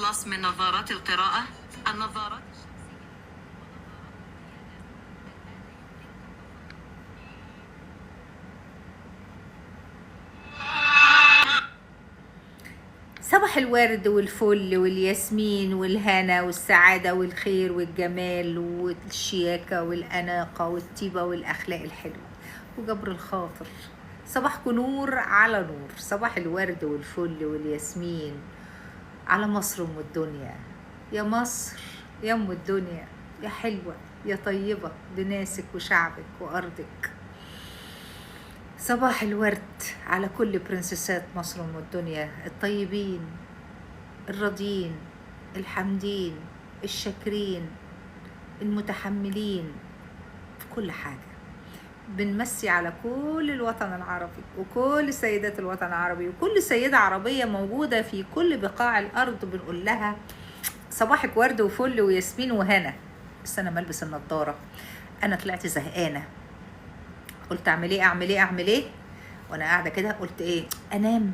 تتخلص من نظارات القراءة؟ النظارات صباح الورد والفل والياسمين والهنا والسعادة والخير والجمال والشياكة والأناقة والطيبة والأخلاق الحلوة وجبر الخاطر. صباحكم نور على نور. صباح الورد والفل والياسمين على مصر أم الدنيا. يا مصر يا أم الدنيا، يا حلوة يا طيبة بناسك وشعبك وأرضك. صباح الورد على كل برنسسات مصر أم الدنيا، الطيبين الراضيين الحامدين الشاكرين المتحملين في كل حاجة. بنمسي على كل الوطن العربي وكل سيدات الوطن العربي وكل سيدة عربية موجودة في كل بقاع الأرض. بنقول لها صباحك ورد وفل وياسمين وهنا. بس أنا ملبس النضارة، أنا طلعت زهقانة، قلت اعمل ايه وانا قاعده كده. قلت ايه؟ انام،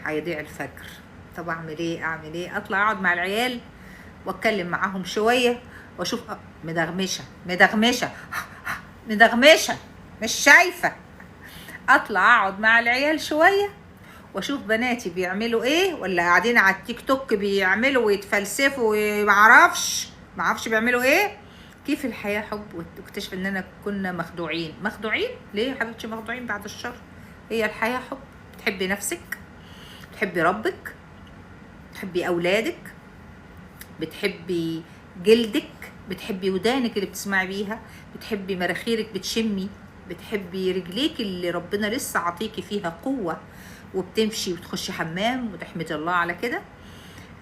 هيضيع الفجر. طب اعمل ايه؟ اطلع اقعد مع العيال واتكلم معاهم شويه واشوف مدغمشه مش شايفه. اطلع اقعد مع العيال شويه واشوف بناتي بيعملوا ايه، ولا قاعدين على التيك توك بيعملوا ويتفلسفوا ومعرفش بيعملوا ايه. كيف الحياة حب، واكتشف اننا كنا مخدوعين. ليه يا حبيبتي مخدوعين؟ بعد الشر. هي الحياة حب. بتحبي نفسك، بتحبي ربك، بتحبي اولادك، بتحبي جلدك، بتحبي ودانك اللي بتسمعي بيها، بتحبي مراخيرك بتشمي، بتحبي رجليك اللي ربنا لسه عطيكي فيها قوة وبتمشي وتخشي حمام وتحمدي الله على كده.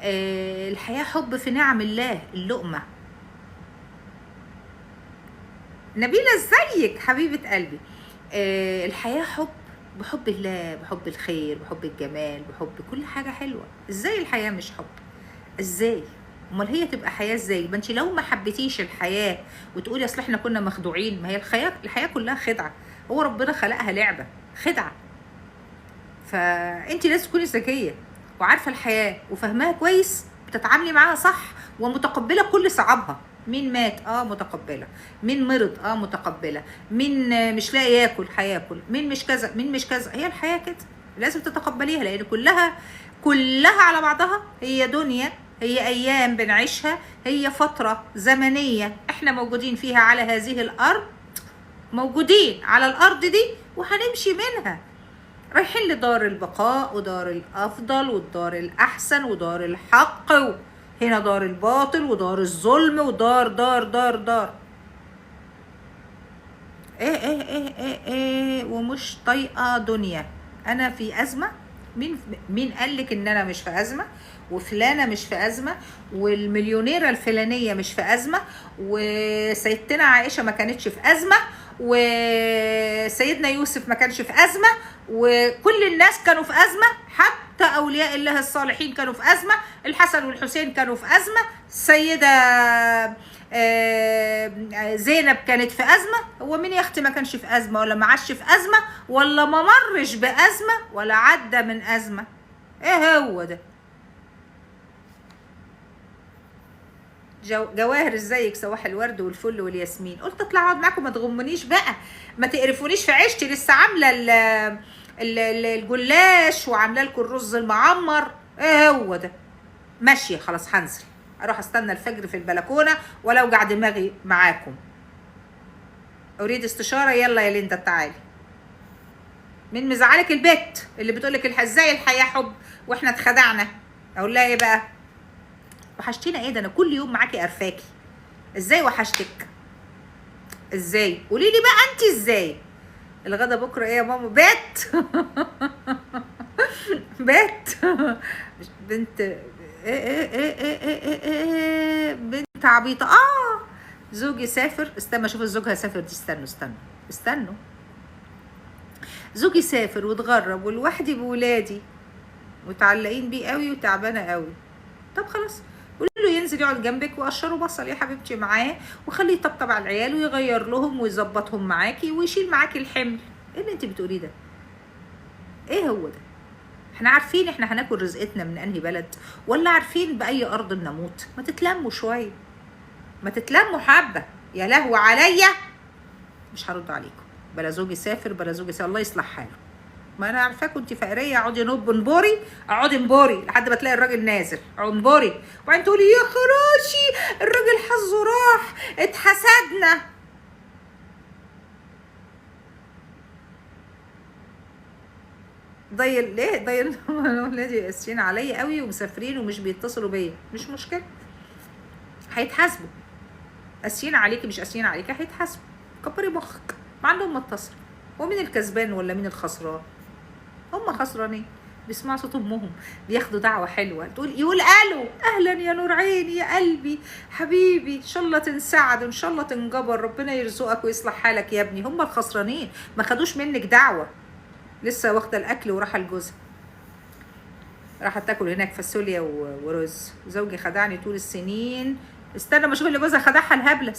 الحياة حب في نعم الله. اللقمة. نبيلة ازيك حبيبة قلبي؟ الحياة حب، بحب الله، بحب الخير، بحب الجمال، بحب كل حاجة حلوة. ازاي الحياة مش حب؟ ازاي؟ امال هي تبقى حياة ازاي؟ ما انت لو ما حبيتيش الحياة وتقولي اصل احنا كنا مخدوعين، ما هي الحياة كلها خدعة. هو ربنا خلقها لعبة خدعة. فانت لازم تكوني ذكية وعارفة الحياة وفهمها كويس، بتتعاملي معاها صح ومتقبلة كل صعابها. مين مات؟ متقبله. مين مرض؟ متقبله. مين مش لاقي ياكل؟ هياكل. مين مش كذا. هي الحياه كده، لازم تتقبليها، لان كلها على بعضها هي دنيا، هي ايام بنعيشها، هي فتره زمنيه احنا موجودين فيها على هذه الارض، موجودين على الارض دي وهنمشي منها، رايحين لدار البقاء ودار الافضل والدار الاحسن ودار الحق. هنا دار الباطل ودار الظلم ودار دار دار دار. ايه ومش طايقه دنيا. انا في ازمه. مين قالك ان انا مش في ازمه؟ وفلانه مش في ازمه، والمليونيره الفلانيه مش في ازمه، وسيدتنا عائشه ما كانتش في ازمه، وسيدنا يوسف ما كانش في ازمه، وكل الناس كانوا في ازمه، حتى اولياء الله الصالحين كانوا في ازمه، الحسن والحسين كانوا في ازمه، السيده زينب كانت في ازمه. هو مين يا اختي ما كانش في ازمه، ولا ما عاش في ازمه، ولا ما مرش بازمه، ولا عدى من ازمه؟ ايه هو ده؟ جواهر ازيك؟ صباح الورد والفل والياسمين. قلت اطلع اقعد معاكم، ما تغمنيش بقى، ما تقرفونيش في عيشتي. لسه عامله الجلاش وعامله لكم الرز المعمر. ايه هو ده؟ ماشيه خلاص، هنزل اروح استنى الفجر في البلكونه ولا اوجع دماغي معاكم. اريد استشاره. يلا يا ليندا تعالي. مين مزعلك؟ البت اللي بتقولك ازاي الحياه حب واحنا اتخدعنا. اقول لها ايه بقى؟ وحشتينا ايه ده؟ انا كل يوم معاكي قرفاكي. ازاي وحشتك؟ ازاي؟ قولي لي بقى انت ازاي؟ الغدا بكره ايه يا ماما؟ بيت بنت بنت عبيطه. زوجي سافر. استنى اشوف زوجها سافر دي. استنوا. زوجي سافر واتغرب ولوحدي بولادي متعلقين بيه قوي وتعبانه قوي. طب خلاص، قولي له ينزل يقعد جنبك وقشروا بصل يا حبيبتي معاه، وخليه يطبطب على العيال ويغير لهم ويظبطهم معاكي ويشيل معاكي الحمل. ايه اللي انت بتقوليه ده؟ ايه هو ده؟ احنا عارفين احنا هناكل رزقتنا من انهي بلد، ولا عارفين باي ارض نموت؟ ما تتلموا شويه، ما تتلموا حبه. يا لهو عليا، مش هرد عليكم. بلا زوجي سافر، بلا زوجي سافر، الله يصلح حاله. ما انا عارفاكم انت فقريه، اقعدي انبوري، اقعدي انبوري لحد ما تلاقي الراجل نازل، انبوري وبعدين تقولي يا خراشي الراجل حظه راح، اتحسدنا. ليه ولادي قاسيين عليا قوي ومسافرين ومش بيتصلوا بيا، مش مشكله، هيتحاسبوا. قاسيين عليكي مش قاسيين عليكي، هيتحاسبوا. كبري مخك، ما عندهم ما اتصل. ومين الكسبان ولا مين الخسران؟ هم خسرانين، بيسمعوا صوت امهم، بياخدوا دعوه حلوه، يقول الو اهلا يا نور عيني يا قلبي حبيبي، ان شاء الله تنسعد وان شاء الله تنجبر، ربنا يرزقك ويصلح حالك يا ابني. هم الخسرانين، ما خدوش منك دعوه. لسه واخده الاكل وراحه لجوزها، راحت تاكل هناك فاصوليا ورز. زوجي خدعني طول السنين. استنى ما اشوف اللي جوزها خدعها الهبله.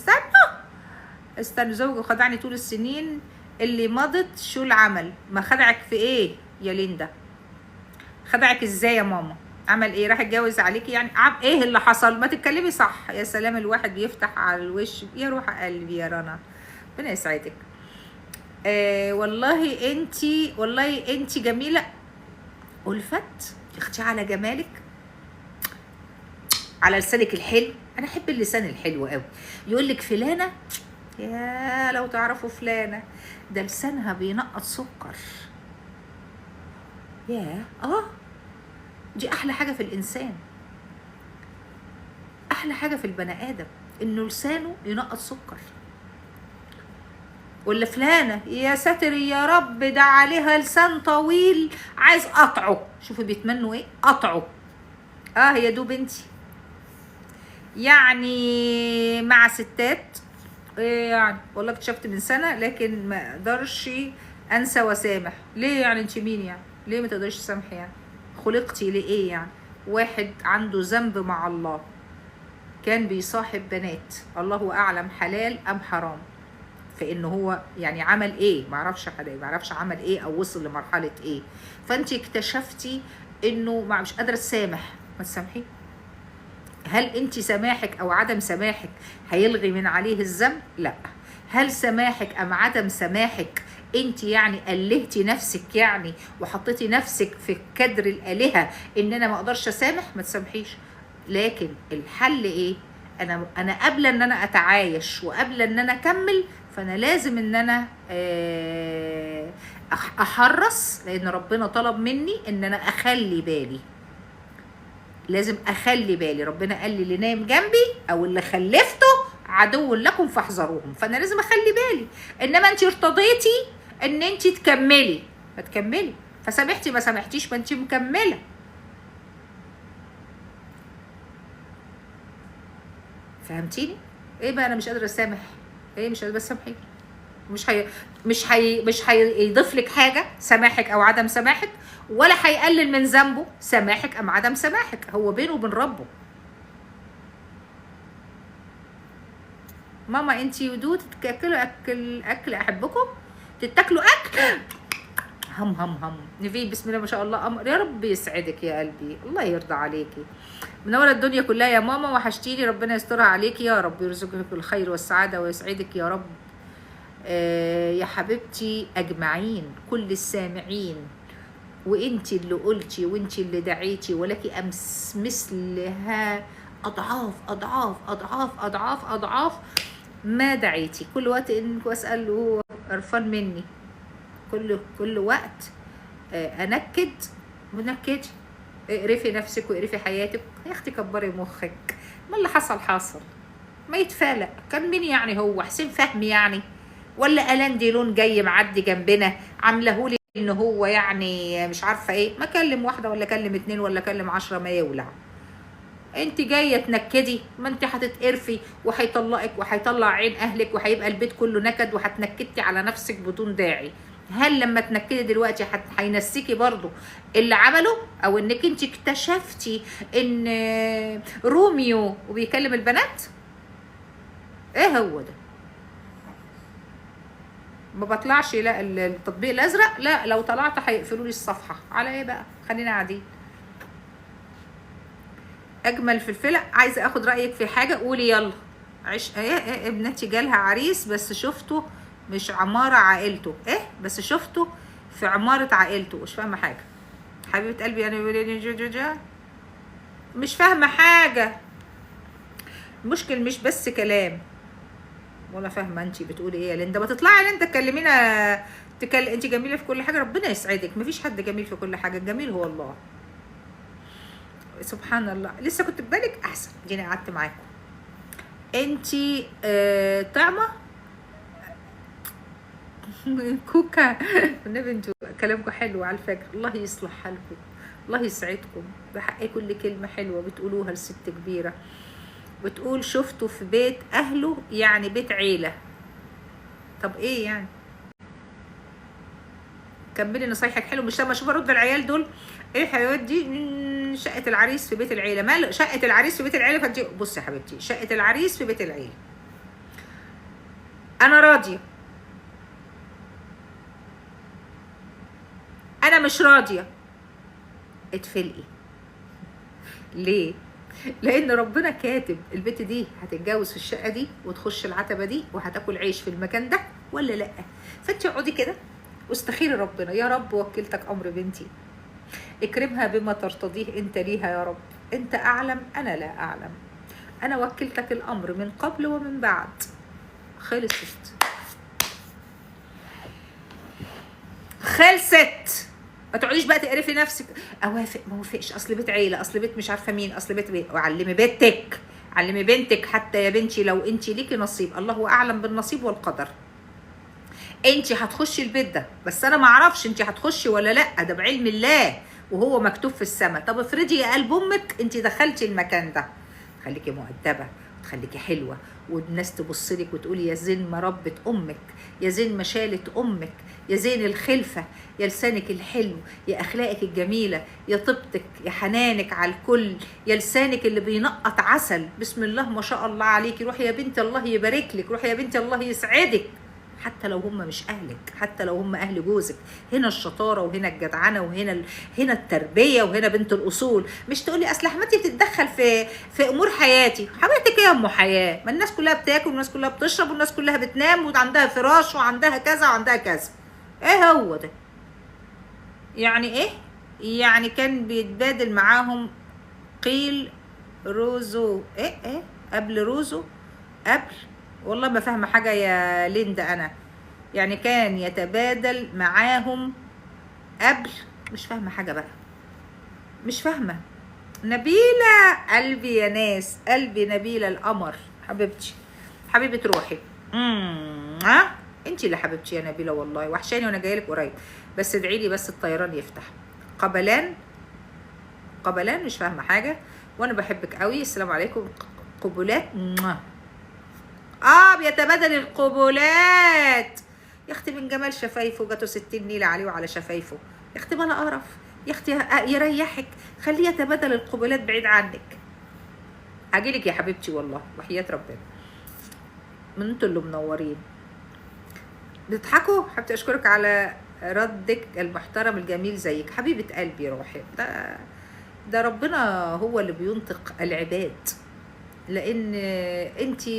استنى زوجي خدعني طول السنين اللي مضت. شو العمل؟ ما خدعك في ايه يا ليندا؟ خدعك ازاي يا ماما؟ عمل ايه؟ راح اتجوز عليكي يعني؟ ايه اللي حصل؟ ما تتكلمي صح. يا سلام، الواحد بيفتح على الوش. يا روح قلبي يا رنا، ربنا يسعدك. والله انتي جميله. ألفت يا اختي على جمالك، على لسانك الحلو. انا احب اللسان الحلو قوي. يقول لك فلانه، يا لو تعرفوا فلانه ده لسانها بينقط سكر. ياه، دي احلى حاجه في الانسان، احلى حاجه في البني ادم انه لسانه ينقط سكر. ولا فلانه يا ساتر يا رب ده عليها لسان طويل عايز قطعه. شوفوا بيتمنوا ايه؟ قطعه. هي دو بنتي يعني مع ستات يعني. والله اكتشفت من سنه، لكن ما اقدرش انسى واسامح. ليه يعني؟ انت مين يعني؟ ليه ما تقدريش تسامحي يعني؟ خلقتي لايه يعني؟ واحد عنده ذنب مع الله، كان بيصاحب بنات، الله اعلم حلال ام حرام، فانه هو يعني عمل ايه؟ ما اعرفش عمل ايه او وصل لمرحله ايه. فانت اكتشفتي انه مش قادره تسامح. ما تسامحي. هل انت سماحك او عدم سماحك هيلغي من عليه الذنب؟ لا. هل سماحك ام عدم سماحك انت يعني ألهتي نفسك يعني وحطيتي نفسك في كدر الآلهة ان انا ما اقدرش اسامح؟ ما تسامحيش. لكن الحل ايه؟ انا قبل ان انا اتعايش وقبل ان انا اكمل، فانا لازم ان انا احرص، لان ربنا طلب مني ان انا اخلي بالي. لازم اخلي بالي. ربنا قال لي اللي نايم جنبي او اللي خلفته عدو لكم فاحذروهم، فانا لازم اخلي بالي. انما انت ارتضيتي ان انت تكملي، ما تكملي. فسامحتي ما سامحتيش، ما انت مكمله. فهمتيني؟ ايه بقى انا مش قادره اسامح؟ ايه مش قادره اسامحك؟ مش هيضيف لك حاجه سماحك او عدم سماحك، ولا هيقلل من ذنبه سماحك ام عدم سماحك. هو بينه وبين ربه. ماما انتي ودو تتاكلوا اكل احبكم، تتاكلوا اكل هم نفي. بسم الله ما شاء الله. امر يا رب يسعدك يا قلبي، الله يرضى عليكي. منوره الدنيا كلها يا ماما، وحشتيني. ربنا يسترها عليكي يا رب، يرزقك الخير والسعاده ويسعدك يا رب. يا حبيبتي اجمعين، كل السامعين، وانتي اللي قلتي وانتي اللي دعيتي، ولك امس مثلها اضعاف اضعاف اضعاف اضعاف اضعاف ما دعيتي. كل وقت انك اسال وهو قرفان مني، كل وقت انكد ونكدي. اقرفي نفسك واقرفي حياتك يا اختي، كبري مخك. ما اللي حصل ما يتفالق. كان مين يعني؟ هو حسين فهمي يعني؟ ولا الان ديلون جاي معدي جنبنا عاملهولي ان هو يعني مش عارفه ايه؟ ما كلم واحده ولا كلم اتنين ولا كلم 10 ما يولع. انت جايه تنكدي، ما انت هتتقرفي وهيطلقك وهيطلع عين اهلك وهيبقى البيت كله نكد، وهتنكدتي على نفسك بدون داعي. هل لما تنكدي دلوقتي هينسيكي برضو اللي عمله؟ او انك انت اكتشفتي ان روميو وبيكلم البنات؟ ايه هو ده؟ ما بطلعش لا التطبيق الازرق، لا لو طلعت هيقفلوا لي الصفحه. على ايه بقى؟ خلينا قاعدين. اجمل في الفلق. عايزه اخد رايك في حاجه، قولي يلا. ابنتي جالها عريس بس شفته مش عماره عائلته، بس شفته في عماره عائلته. مش فاهمه حاجه حبيبه قلبي. انا مش فاهمه حاجه. المشكل مش بس كلام، ولا فاهمه انت بتقولي ايه يا ليندا. ما تطلعي يا ليندا تكلمينا. انت جميله في كل حاجه، ربنا يسعدك. مفيش حد جميل في كل حاجه، الجميل هو الله. سبحان الله. لسه كنت ببالك احسن، جيني قعدت معاكم. انتي طعمه كوكا والنبي. انتوا كلامكم حلو على الفجر. الله يصلح حالكم، الله يسعدكم. بحق كل كلمه حلوه بتقولوها لست كبيره. بتقول شفته في بيت اهله، يعني بيت عيله. طب ايه يعني؟ كملي نصايحك حلو. مش لما اشوف ارد العيال دول ايه الحيوانات دي؟ شقه العريس في بيت العيله. مال شقه العريس في بيت العيله؟ فانت بصي يا حبيبتي، شقه العريس في بيت العيله انا راضيه، انا مش راضيه. اتفلقي. ليه؟ لان ربنا كاتب البت دي هتتجوز في الشقه دي وتخش العتبه دي وهتاكل عيش في المكان ده ولا لا. فانت اقعدي كده واستخيري ربنا. يا رب وكلتك امر بنتي، اكرمها بما ترتضيه انت ليها يا رب. انت اعلم، انا لا اعلم. انا وكلتك الامر من قبل ومن بعد. خلصت. ما تقعديش بقى تقرفي نفسك. اوافق ما اوافقش، اصل بيت عيله، اصل بيت مش عارفه مين، اصل بيت. وعلمي بنتك، علمي بنتك حتى يا بنتي لو انت ليكي نصيب، الله اعلم بالنصيب والقدر. انت هتخشي البيت ده، بس انا ما اعرفش انت هتخشي ولا لا، ده بعلم الله وهو مكتوب في السماء. طب افرضي يا قلب امك انت دخلتي المكان ده، خليكي مؤدبه وتخليكي حلوه والناس تبص لك وتقولي يا زين ما ربت امك، يا زين ما شالت امك، يا زين الخلفه، يا لسانك الحلو، يا اخلاقك الجميله، يا طيبتك، يا حنانك على الكل، يا لسانك اللي بينقط عسل. بسم الله ما شاء الله عليكي. روحي يا بنتي الله يبارك لك، روحي يا بنتي الله يسعدك. حتى لو هم مش اهلك، حتى لو هم اهل جوزك. هنا الشطاره وهنا الجدعنه وهنا هنا التربيه وهنا بنت الاصول. مش تقولي اصل حماتي بتتدخل في امور حياتي. حماتك ايه يا ام حياه؟ ما الناس كلها بتاكل والناس كلها بتشرب والناس كلها بتنام وعندها فراش وعندها كذا وعندها كذا. ايه هو ده؟ يعني ايه؟ يعني كان بيتبادل معاهم قيل روزو ايه قبل روزو قبل. والله ما فاهمه حاجه يا ليندا انا. يعني كان يتبادل معاهم قبل. مش فاهمه حاجه بقى، مش فاهمه. نبيله قلبي يا ناس، قلبي نبيله القمر حبيبتي، حبيبه روحي. انتي اللي حبيبتي يا نبيله، والله وحشاني وانا جايه لك قريب. بس ادعي لي بس الطيران يفتح. قبلان مش فاهمه حاجه. وانا بحبك قوي. السلام عليكم. قبلات. بيتبادل القبلات. يا اختي من جمال شفايفه جاته 60 نيله عليه وعلى شفايفه. يا اختي بلا قرف يا اختي، يريحك خليه يتبادل القبلات بعيد عنك. هجيلك يا حبيبتي والله وحياة ربنا. من انتوا اللي منورين بتضحكوا. حبيبتي اشكرك على ردك المحترم الجميل زيك حبيبه قلبي روحي. ده ربنا هو اللي بينطق العباد، لان انت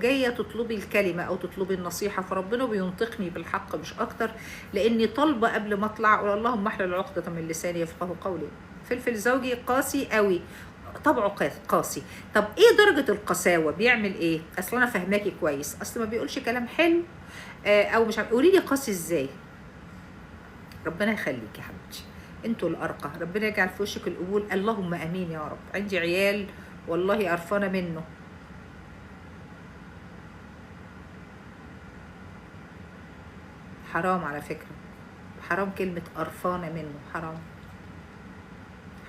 جايه تطلبي الكلمه او تطلبي النصيحه، فربنا بينطقني بالحق مش اكتر، لاني طالبه قبل ما اطلع اقول اللهم احلل عقده من لساني يفقهوا قولي. فلفل زوجي قاسي قوي، طبعه قاسي. طب ايه درجه القساوه؟ بيعمل ايه؟ اصل انا فاهماكي كويس، اصل ما بيقولش كلام حلو او مش عارف. قولي لي قاسي ازاي. ربنا يخليكي يا حبيبتي، انتوا الارقى. ربنا يجعل في وشك القبول، اللهم امين يا رب. عندي عيال والله قرفانه منه. حرام على فكره، حرام كلمه قرفانه منه، حرام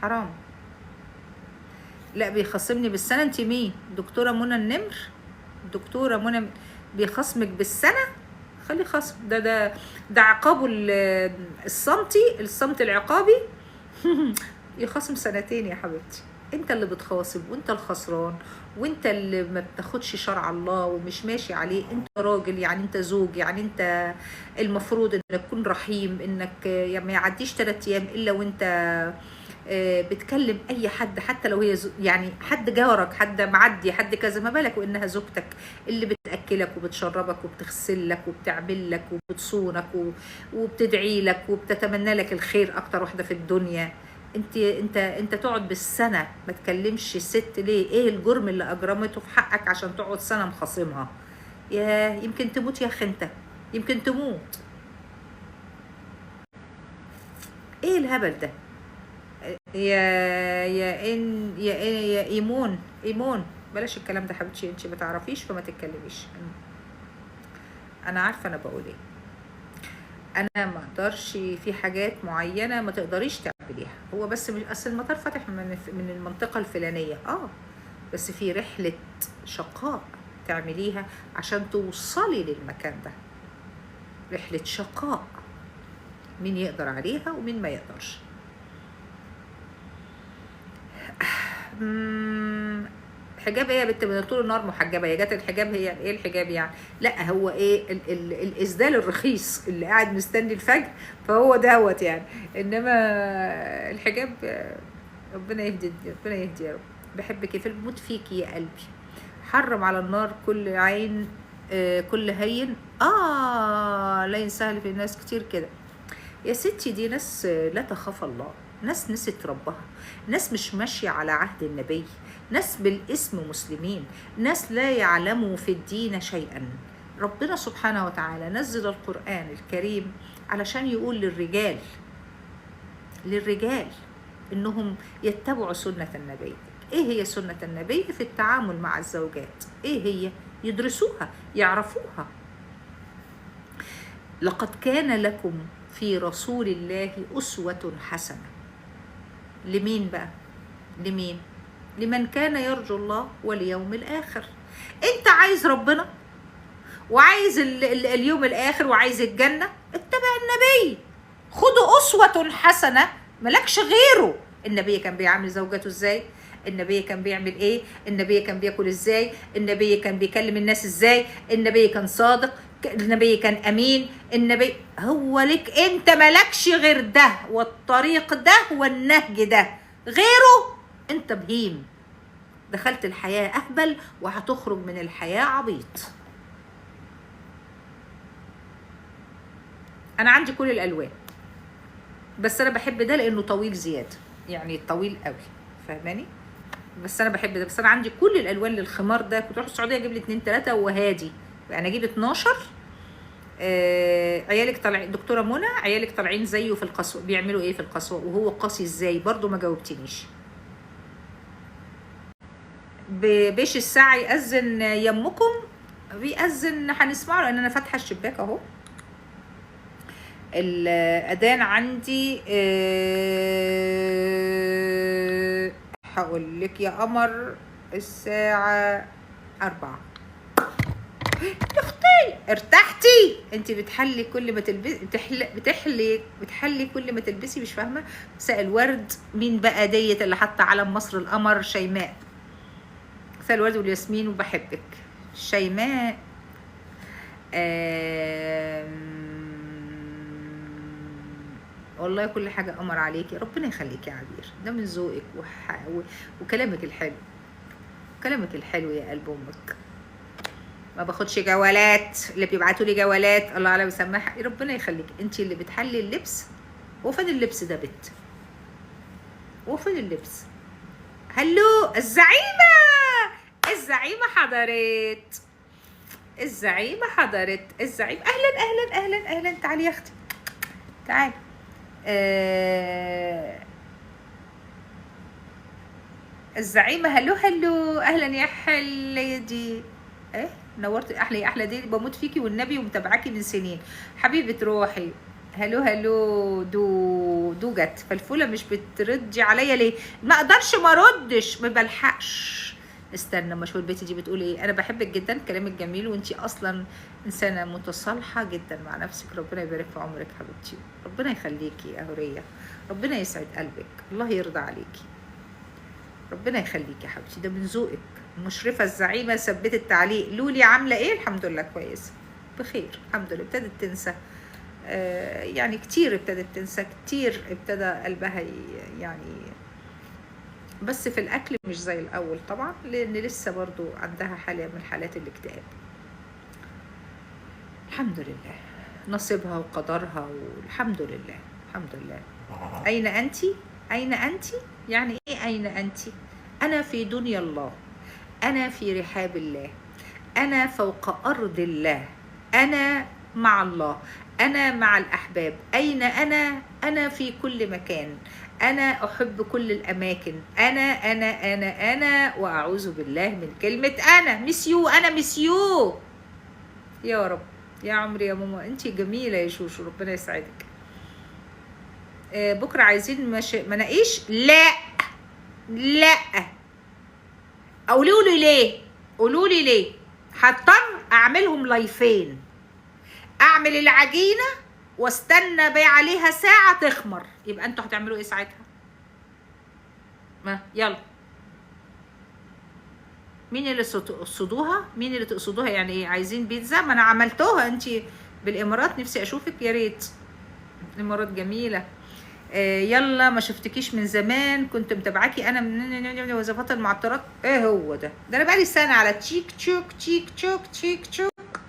حرام. لا بيخصمني بالسنه. انت مين؟ دكتوره منى النمر؟ دكتوره منى بيخصمك بالسنه؟ خلي خصم. ده عقابه الصمت العقابي يخصم 2 سنين يا حبيبتي. انت اللي بتخاصم، وانت الخسران، وانت اللي ما بتاخدش شرع الله ومش ماشي عليه. انت راجل، يعني انت زوج، يعني انت المفروض انك تكون رحيم، انك يعني ما يعديش 3 ايام الا وانت بتكلم اي حد، حتى لو هي يعني حد جارك، حد معدي، حد كذا، ما بالك وانها زوجتك اللي بتاكلك وبتشربك وبتغسل لك وبتعمل لك وبتصونك وبتدعي لك وبتتمنى لك الخير، اكتر واحده في الدنيا. انت تقعد بالسنه ما تكلمش الست ليه؟ ايه الجرم اللي اجرمته في حقك عشان تقعد سنه مخاصمها؟ يا يمكن تموت يا اخي، انت يمكن تموت. ايه الهبل ده؟ يا ايمون، بلاش الكلام ده حبيبتي، انت ما تعرفيش فما تتكلميش. انا عارفه انا بقول ايه. انا ما اقدرش في حاجات معينه ما تقدريش تعمليها، هو بس مش اصل المطار فاتح من المنطقه الفلانيه، بس في رحله شقاء تعمليها عشان توصلي للمكان ده، رحله شقاء، مين يقدر عليها ومين ما يقدرش. حجاب ايه يا بنت؟ من طول النهار محجبه، يا جت الحجاب هي ايه الحجاب يعني؟ لا، هو ايه الاسدال الرخيص اللي قاعد مستني الفجر، فهو دوت يعني. انما الحجاب ربنا يهدي، ربنا يهدي يا رب. بحبك في الموت فيكي يا قلبي. حرم على النار كل عين، كل هين. لا سهل في الناس كتير كده يا ستي. دي ناس لا تخاف الله، ناس نسيت ربها، ناس مش ماشية على عهد النبي، ناس بالاسم مسلمين، ناس لا يعلموا في الدين شيئا. ربنا سبحانه وتعالى نزل القرآن الكريم علشان يقول للرجال انهم يتبعوا سنة النبي. ايه هي سنة النبي في التعامل مع الزوجات؟ ايه هي؟ يدرسوها، يعرفوها. لقد كان لكم في رسول الله أسوة حسنة. لمين بقى؟ لمين؟ لمن كان يرجو الله واليوم الآخر. انت عايز ربنا وعايز اليوم الآخر وعايز الجنة، اتبع النبي، خدوا أسوة حسنة، ملكش غيره. النبي كان بيعامل زوجته ازاي؟ النبي كان بيعمل ايه؟ النبي كان بياكل ازاي؟ النبي كان بيكلم الناس ازاي؟ النبي كان صادق، النبي كان امين. النبي هو لك انت، ملكش غير ده، والطريق ده والنهج ده، غيره انت بهيم. دخلت الحياة اهبل وهتخرج من الحياة عبيط. انا عندي كل الالوان، بس انا بحب ده لانه طويل زيادة، يعني طويل قوي، فاهماني؟ بس انا بحب ده، بس انا عندي كل الالوان للخمار ده. كنت اروح السعوديه اجيب لي 2 3 وهادي، يعني اجيب 12. عيالك طالعين، دكتوره منى، عيالك طالعين زيه في القسوه، بيعملوا ايه في القسوه وهو قاسي ازاي؟ برضو ما جاوبتنيش. بيش الساعه يأذن يمكم، بيأذن هنسمعه لان انا فاتحه الشباك اهو. الاذان عندي هقول لك يا قمر الساعه 4. يا اختي ارتحتي؟ انت بتحلي كل ما تلبسي، بتحلي كل ما تلبسي، مش فاهمه. مساء الورد. مين بقى ديت اللي حاطه علم مصر القمر؟ شيماء. مساء الورد والياسمين وبحبك شيماء. والله كل حاجه قمر عليكي، ربنا يخليكي يا عبير، ده من ذوقك وكلامك الحلو، كلامك الحلو يا قلب امك. ما باخدش جوالات، اللي بيبعتوا لي جوالات الله اعلم يسمعها، ربنا يخليك. انت اللي بتحلي اللبس. وفين اللبس ده بت؟ وفين اللبس؟ هلو الزعيمه، الزعيمه حضرت، الزعيمه حضرت، الزعيمه. اهلا اهلا اهلا اهلا، تعالي يا اختي تعالي. الزعيمه هلو هلو، اهلا يا حليدي. ايه نورت، احلى دي، بموت فيكي والنبي ومتابعاكي من سنين، حبيبه روحي. هلو هلو. دو جت فالفوله، مش بتردي عليا ليه؟ ما اقدرش ما اردش، ما بلحقش. استنى ما اشوف البيت دي بتقول ايه. انا بحبك جدا، كلامك جميل، وانتي اصلا انسانه متصالحه جدا مع نفسك. ربنا يبارك في عمرك حبيبتي، ربنا يخليكي يا هوريه، ربنا يسعد قلبك، الله يرضى عليكي. ربنا يخليك يا حبيبتي، ده من ذوقك. المشرفة الزعيمة ثبتت تعليق، لولي عاملة ايه؟ الحمد لله كويسة بخير الحمد لله. ابتدت تنسى يعني كتير، ابتدت تنسى كتير، ابتدى قلبها يعني، بس في الأكل مش زي الأول طبعا، لأن لسه برضو عندها حالة من حالات الاكتئاب. الحمد لله نصيبها وقدرها، والحمد لله الحمد لله. أين أنت؟ أين أنت؟ يعني إيه أين أنت؟ أنا في دنيا الله، أنا في رحاب الله، أنا فوق أرض الله، أنا مع الله، أنا مع الأحباب. أين أنا؟ أنا في كل مكان، أنا أحب كل الأماكن، أنا وأعوذ بالله من كلمة أنا مسيو. أنا مسيو يا رب. يا عمري يا ماما أنتي جميلة يا شوشو، ربنا يسعدك. بكرة عايزين مناقيش؟ لا لا. قولوا لي ليه، قولوا لي ليه. هضطر اعملهم لايفين، اعمل العجينه واستنى بقى عليها ساعه تخمر. يبقى انتوا هتعملوا ايه ساعتها؟ ما يلا، مين اللي تقصدوها؟ مين اللي تقصدوها؟ يعني ايه عايزين بيتزا؟ ما انا عملتوها انتي بالامارات، نفسي اشوفك يا ريت. الامارات جميله. يلا ما شفتكيش من زمان، كنت متابعاكي انا من وظيفات المعطرات. ايه هو ده انا بقالي سنه على تشيك تشوك تشيك تشوك تشيك تشوك.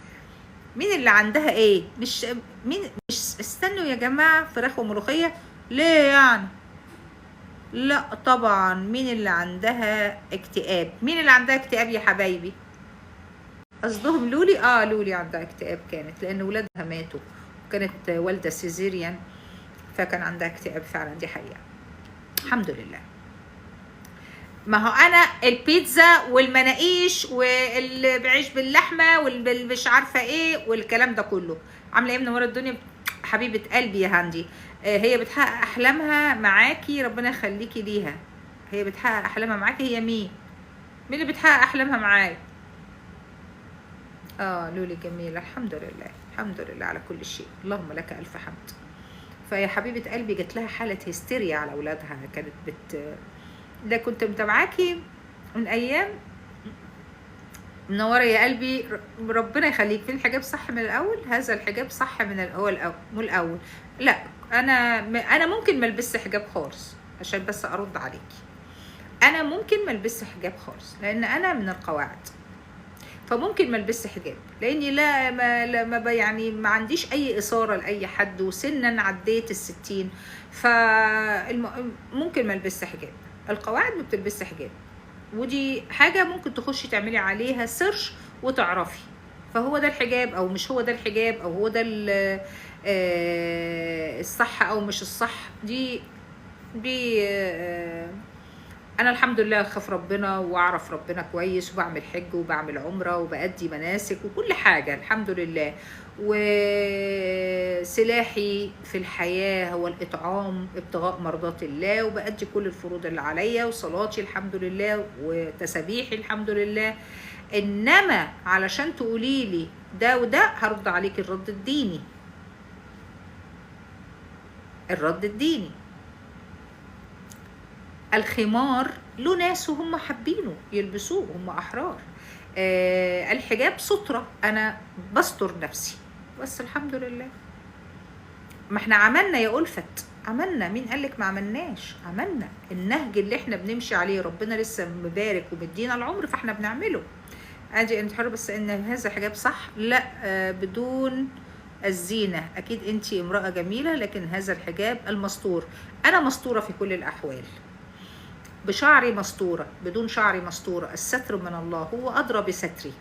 مين اللي عندها ايه؟ مش مين؟ مش استنوا يا جماعه، فراخ وملوخيه ليه يعني؟ لا طبعا. مين اللي عندها اكتئاب؟ مين اللي عندها اكتئاب يا حبايبي؟ قصدهم لولي؟ لولي عندها اكتئاب، كانت لان ولادها ماتوا، كانت والده سيزيريان، فكان عندها اكتئاب فعلا، دي حقيقة. الحمد لله. ما هو انا البيتزا والمناقيش واللي بعيش باللحمه والمش عارفه ايه والكلام ده كله، عامله ايه منوره الدنيا حبيبه قلبي يا هاندي. هي بتحقق احلامها معاكي، ربنا يخليكي ليها. هي بتحقق احلامها معاكي. هي مين اللي بتحقق احلامها معاك؟ لولي جميله الحمد لله، الحمد لله على كل شيء، اللهم لك الف حمد. فيا حبيبه قلبي جات لها حاله هستيريا على اولادها، كانت ده كنت متابعاكي من ايام. منوره يا قلبي، ربنا يخليك. في الحجاب صح من الاول؟ هذا الحجاب صح من الاول. لا انا ممكن ما البسش حجاب خالص، عشان بس ارد عليكي. انا ممكن ما البسش حجاب خالص لان انا من القواعد، فممكن ما البسش حجاب لاني ما يعني ما عنديش اي اثاره لاي حد، وسنا عديت ال60، فممكن ما البسش حجاب. القواعد ما بتلبسش حجاب، ودي حاجه ممكن تخشي تعملي عليها سيرش وتعرفي فهو ده الحجاب او مش هو ده الحجاب، او هو ده الصح او مش الصح. دي انا الحمد لله اخاف ربنا واعرف ربنا كويس، وبعمل حج وبعمل عمره وبأدي مناسك وكل حاجه الحمد لله. وسلاحي في الحياه هو الاطعام ابتغاء مرضات الله، وبأدي كل الفروض اللي عليا، وصلاتي الحمد لله، وتسابيحي الحمد لله. انما علشان تقولي لي ده وده، هرد عليك الرد الديني. الرد الديني، الخمار له ناس وهم حابينه يلبسوه، هم احرار. الحجاب سترة، انا بستر نفسي بس الحمد لله. ما احنا عملنا يا ألفت، عملنا. مين قالك ما عملناش؟ عملنا النهج اللي احنا بنمشي عليه، ربنا لسه مبارك ومدينا العمر فاحنا بنعمله. ادي انت حر، بس ان هذا حجاب صح؟ لا بدون الزينة. اكيد انت امرأة جميلة، لكن هذا الحجاب المستور. انا مستورة في كل الاحوال، بشعري مستورة، بدون شعري مستورة. الستر من الله، هو أدرى بستري،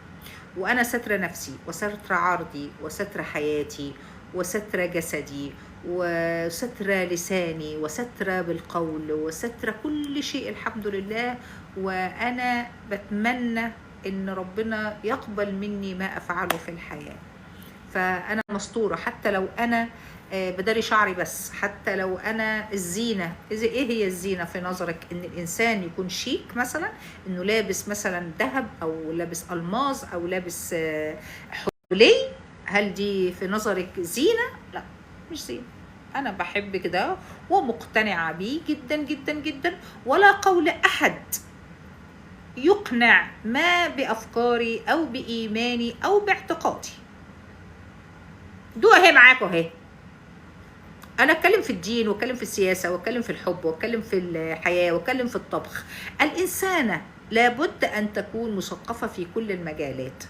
وأنا ستر نفسي وستر عرضي وستر حياتي وستر جسدي وستر لساني وستر بالقول وستر كل شيء الحمد لله. وأنا بتمنى إن ربنا يقبل مني ما أفعله في الحياة. فأنا مستورة، حتى لو أنا بداري شعري بس، حتى لو انا الزينه. ايه هي الزينه في نظرك؟ ان الانسان يكون شيك مثلا، انه لابس مثلا ذهب او لابس الماظ او لابس حلي، هل دي في نظرك زينه؟ لا مش زينه. انا بحب كده ومقتنعه بيه جدا جدا جدا، ولا قول احد يقنع ما بأفكاري أو بإيماني أو باعتقادي. دو اهي معاكوا اهي. انا اتكلم في الدين واتكلم في السياسه واتكلم في الحب واتكلم في الحياه واتكلم في الطبخ. الانسانه لابد ان تكون مثقفه في كل المجالات،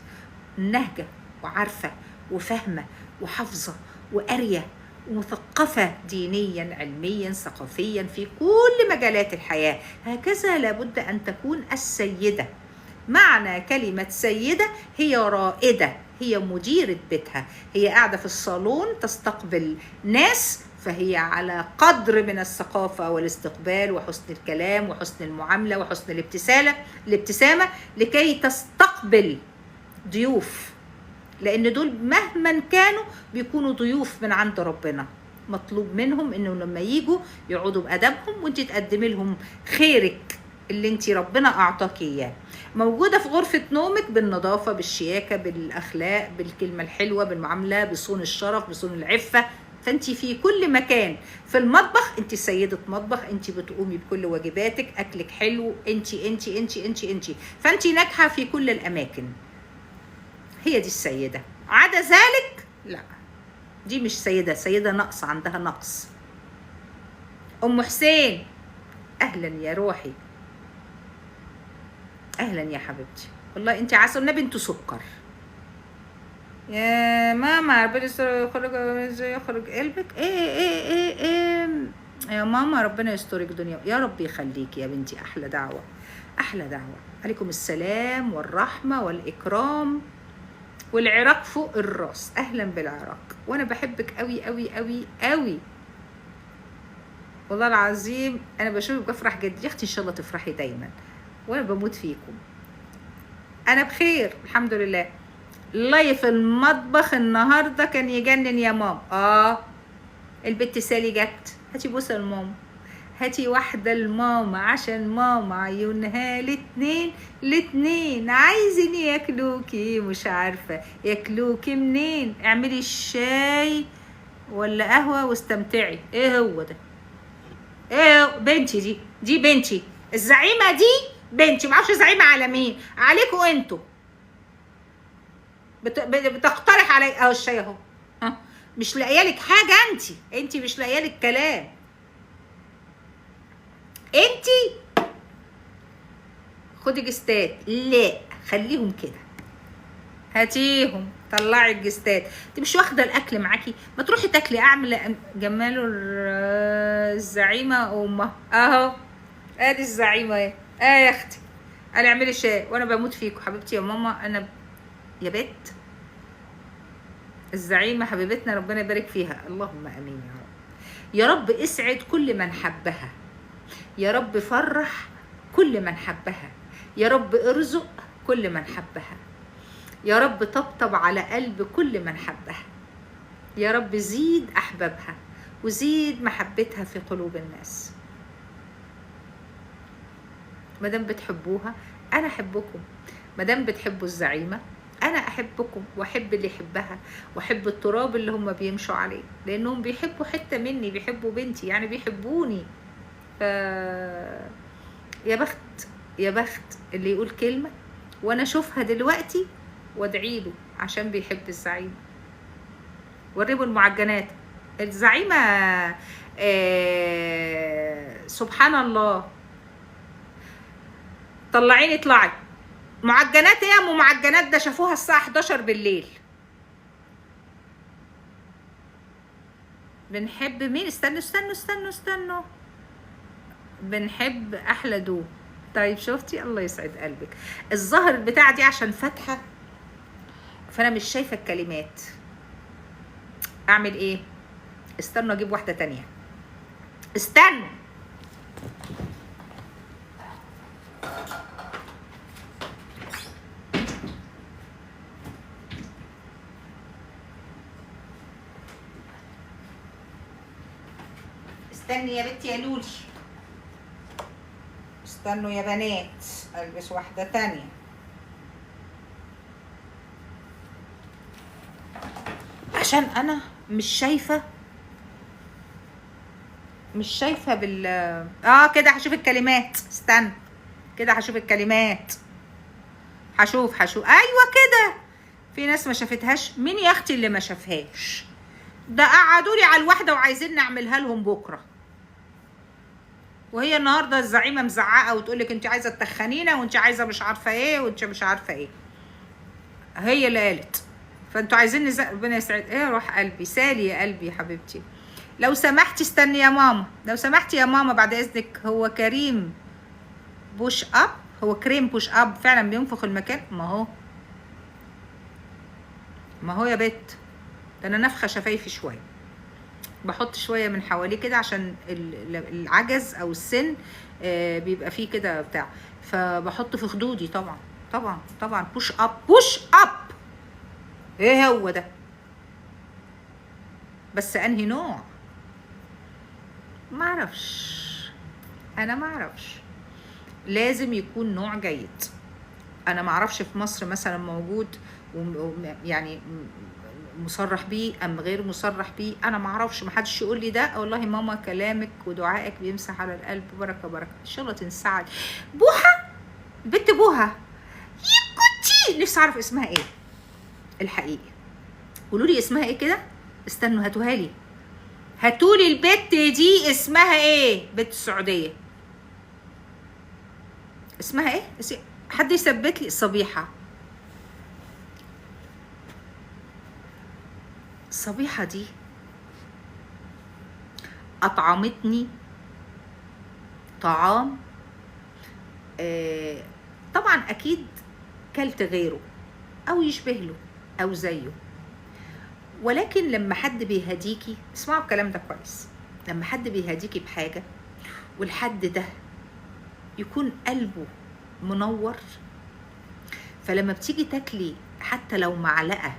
نهجه وعارفه وفاهمه وحافظه وقاريه ومثقفه دينيا علميا ثقافيا في كل مجالات الحياه. هكذا لابد ان تكون السيده. معنى كلمة سيدة هي رائدة، هي مديرة بيتها، هي قاعدة في الصالون تستقبل ناس، فهي على قدر من الثقافة والاستقبال وحسن الكلام وحسن المعاملة وحسن الابتسامة لكي تستقبل ضيوف، لأن دول مهما كانوا بيكونوا ضيوف من عند ربنا. مطلوب منهم إنه لما يجوا يقعدوا بأدبهم وانت تقدمي لهم خيرك اللي انت ربنا أعطاك إياه. موجودة في غرفة نومك بالنظافة بالشياكة بالأخلاق بالكلمة الحلوة بالمعاملة بصون الشرف بصون العفة. فانت في كل مكان. في المطبخ انت سيدة مطبخ، انت بتقومي بكل واجباتك، أكلك حلو، انت. فانت ناجحة في كل الأماكن. هي دي السيدة. عدا ذلك لا، دي مش سيدة، سيدة نقص، عندها نقص. أم حسين أهلا يا روحي، اهلا يا حبيبتي، والله انت عسل، النبي انتوا سكر يا ماما. ربنا يخرج قلبك. ايه يا ماما، ربنا يسترك دنيا يا رب يخليك يا بنتي. احلى دعوه، احلى دعوه. عليكم السلام والرحمه والاكرام والعراق فوق الراس. اهلا بالعراق، وانا بحبك قوي قوي قوي قوي والله العظيم. انا بشوفك بفرح جدا يا اختي، ان شاء الله تفرحي دايما، وانا بموت فيكم. انا بخير الحمد لله. لايف المطبخ النهارده كان يجنن يا ماما. البت سالي جت. هاتي بوسه لماما، هاتي واحده لماما عشان ماما عيونها الاتنين عايزين ياكلوكي، مش عارفه ياكلوكي منين. اعملي الشاي ولا قهوه واستمتعي. ايه هو ده؟ ايه بنتي دي بنتي، الزعيمه دي بنتي. معرفش زعيمه على مين، عليكوا انتوا. بتقترح علي اهو الشاي اهو. مش لاقيه لك حاجه، انت مش لاقيه لك كلام. انت خدي جستات، لا خليهم كده، هاتيهم طلعي الجستات. انت مش واخده الاكل معاكي، ما تروحي تاكلي. اعمل جماله الزعيمه امه اهو. ادي الزعيمه اهي. يا اختي قال اعملي شاي، وانا بموت فيكم حبيبتي يا ماما. انا يا بت الزعيمه حبيبتنا، ربنا يبارك فيها. اللهم امين يا رب. يا رب اسعد كل من حبها، يا رب فرح كل من حبها، يا رب ارزق كل من حبها، يا رب طبطب على قلب كل من حبها، يا رب زيد احبابها وزيد محبتها في قلوب الناس. مادام بتحبوها انا احبكم، مادام بتحبوا الزعيمه انا احبكم واحب اللي يحبها واحب التراب اللي هم بيمشوا عليه، لانهم بيحبوا حته مني، بيحبوا بنتي، يعني بيحبوني. ف يا بخت يا بخت اللي يقول كلمه وانا اشوفها دلوقتي وادعي له عشان بيحب الزعيمه. وريبوا المعجنات الزعيمه. سبحان الله. طلعيني اطلعي. معجنات ايه يا ام معجنات؟ ده شافوها الساعه 11 بالليل. بنحب مين؟ استنوا. بنحب احلى دو. طيب شفتي، الله يسعد قلبك. الظهر البتاع دي عشان فاتحه فانا مش شايفه الكلمات. اعمل ايه؟ استنوا اجيب واحده تانية. استنوا. استني يا بنتي يا لولي، استنوا يا بنات البس واحده تانية. عشان انا مش شايفه بال كده هشوف الكلمات. استنى كده هشوف الكلمات، هشوف ايوه كده. في ناس ما شافتهاش. مين يا اختي اللي ما شافهاش؟ ده قعدوا لي على الواحده وعايزين نعملها لهم بكره، وهي النهارده الزعيمه مزعقه وتقول لك انت عايزه تخنينا وانت عايزه مش عارفه ايه وانت مش عارفه ايه. هي اللي قالت. فانتوا عايزين ربنا يسعد. ايه روح قلبي سالي يا قلبي يا حبيبتي. لو سمحتي استني يا ماما، لو سمحتي يا ماما بعد اذنك. هو كريم بوش اب، هو كريم بوش اب فعلا بينفخ المكان. ما هو يا بت، ده انا نفخه شفايفي شويه، بحط شويه من حواليه كده عشان العجز او السن بيبقى فيه كده بتاع، فبحط في خدودي. طبعا طبعا طبعا. بوش اب بوش اب. ايه هو ده؟ بس انهي نوع؟ معرفش، انا معرفش. لازم يكون نوع جيد. انا معرفش في مصر مثلا موجود يعني مصرح بيه ام غير مصرح بيه، انا معرفش. محدش يقول لي ده. والله ماما كلامك ودعائك بيمسح على القلب. بركه بركه ان شاء الله تنسعد. بوحه، بنت بوحه يا كنتي نفسي اعرف اسمها ايه الحقيقي. قولوا لي اسمها ايه كده. استنوا هاتوها لي، هاتولي البت دي اسمها ايه. بنت السعوديه اسمها ايه؟ حد يثبت لي. صبيحه. صبيحه دي اطعمتني طعام طبعا اكيد كلت غيره او يشبه له او زيه، ولكن لما حد بيهديكي، اسمعوا الكلام ده كويس، لما حد بيهديكي بحاجه والحد ده يكون قلبه منور، فلما بتيجي تاكلي حتى لو معلقه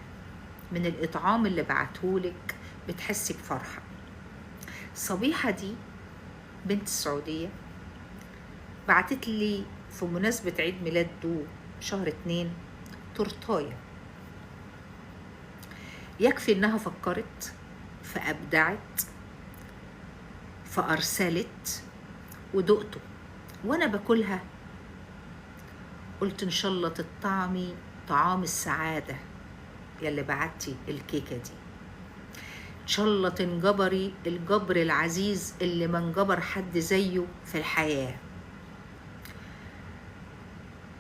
من الاطعام اللي بعتهولك بتحسي بفرحه. صبيحه دي بنت السعوديه بعتت لي في مناسبه عيد ميلاد دو شهر 2 تورتايه. يكفي انها فكرت فابدعت فارسلت ودقته، وانا باكلها قلت ان شاء الله تطعمي طعام السعاده يلي بعتي الكيكه دي، ان شاء الله تنجبري الجبر العزيز اللي ما انجبر حد زيه في الحياه.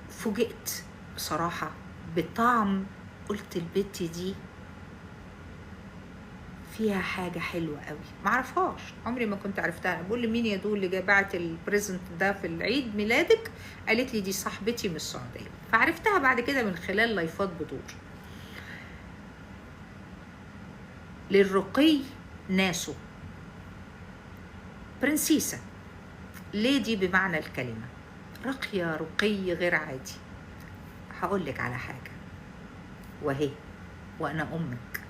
فوجئت بصراحه بطعم، قلت البت دي فيها حاجة حلوة قوي، معرفهاش، عمري ما كنت عرفتها. بقول لمين يا دول اللي بعت البريزنت ده في العيد ميلادك؟ قالت لي دي صاحبتي من السعودية، فعرفتها بعد كده من خلال لايفات بدور. للرقي ناسه، برنسيسة، ليدي بمعنى الكلمة، راقية رقي غير عادي. هقول لك على حاجة، وهي وأنا أمك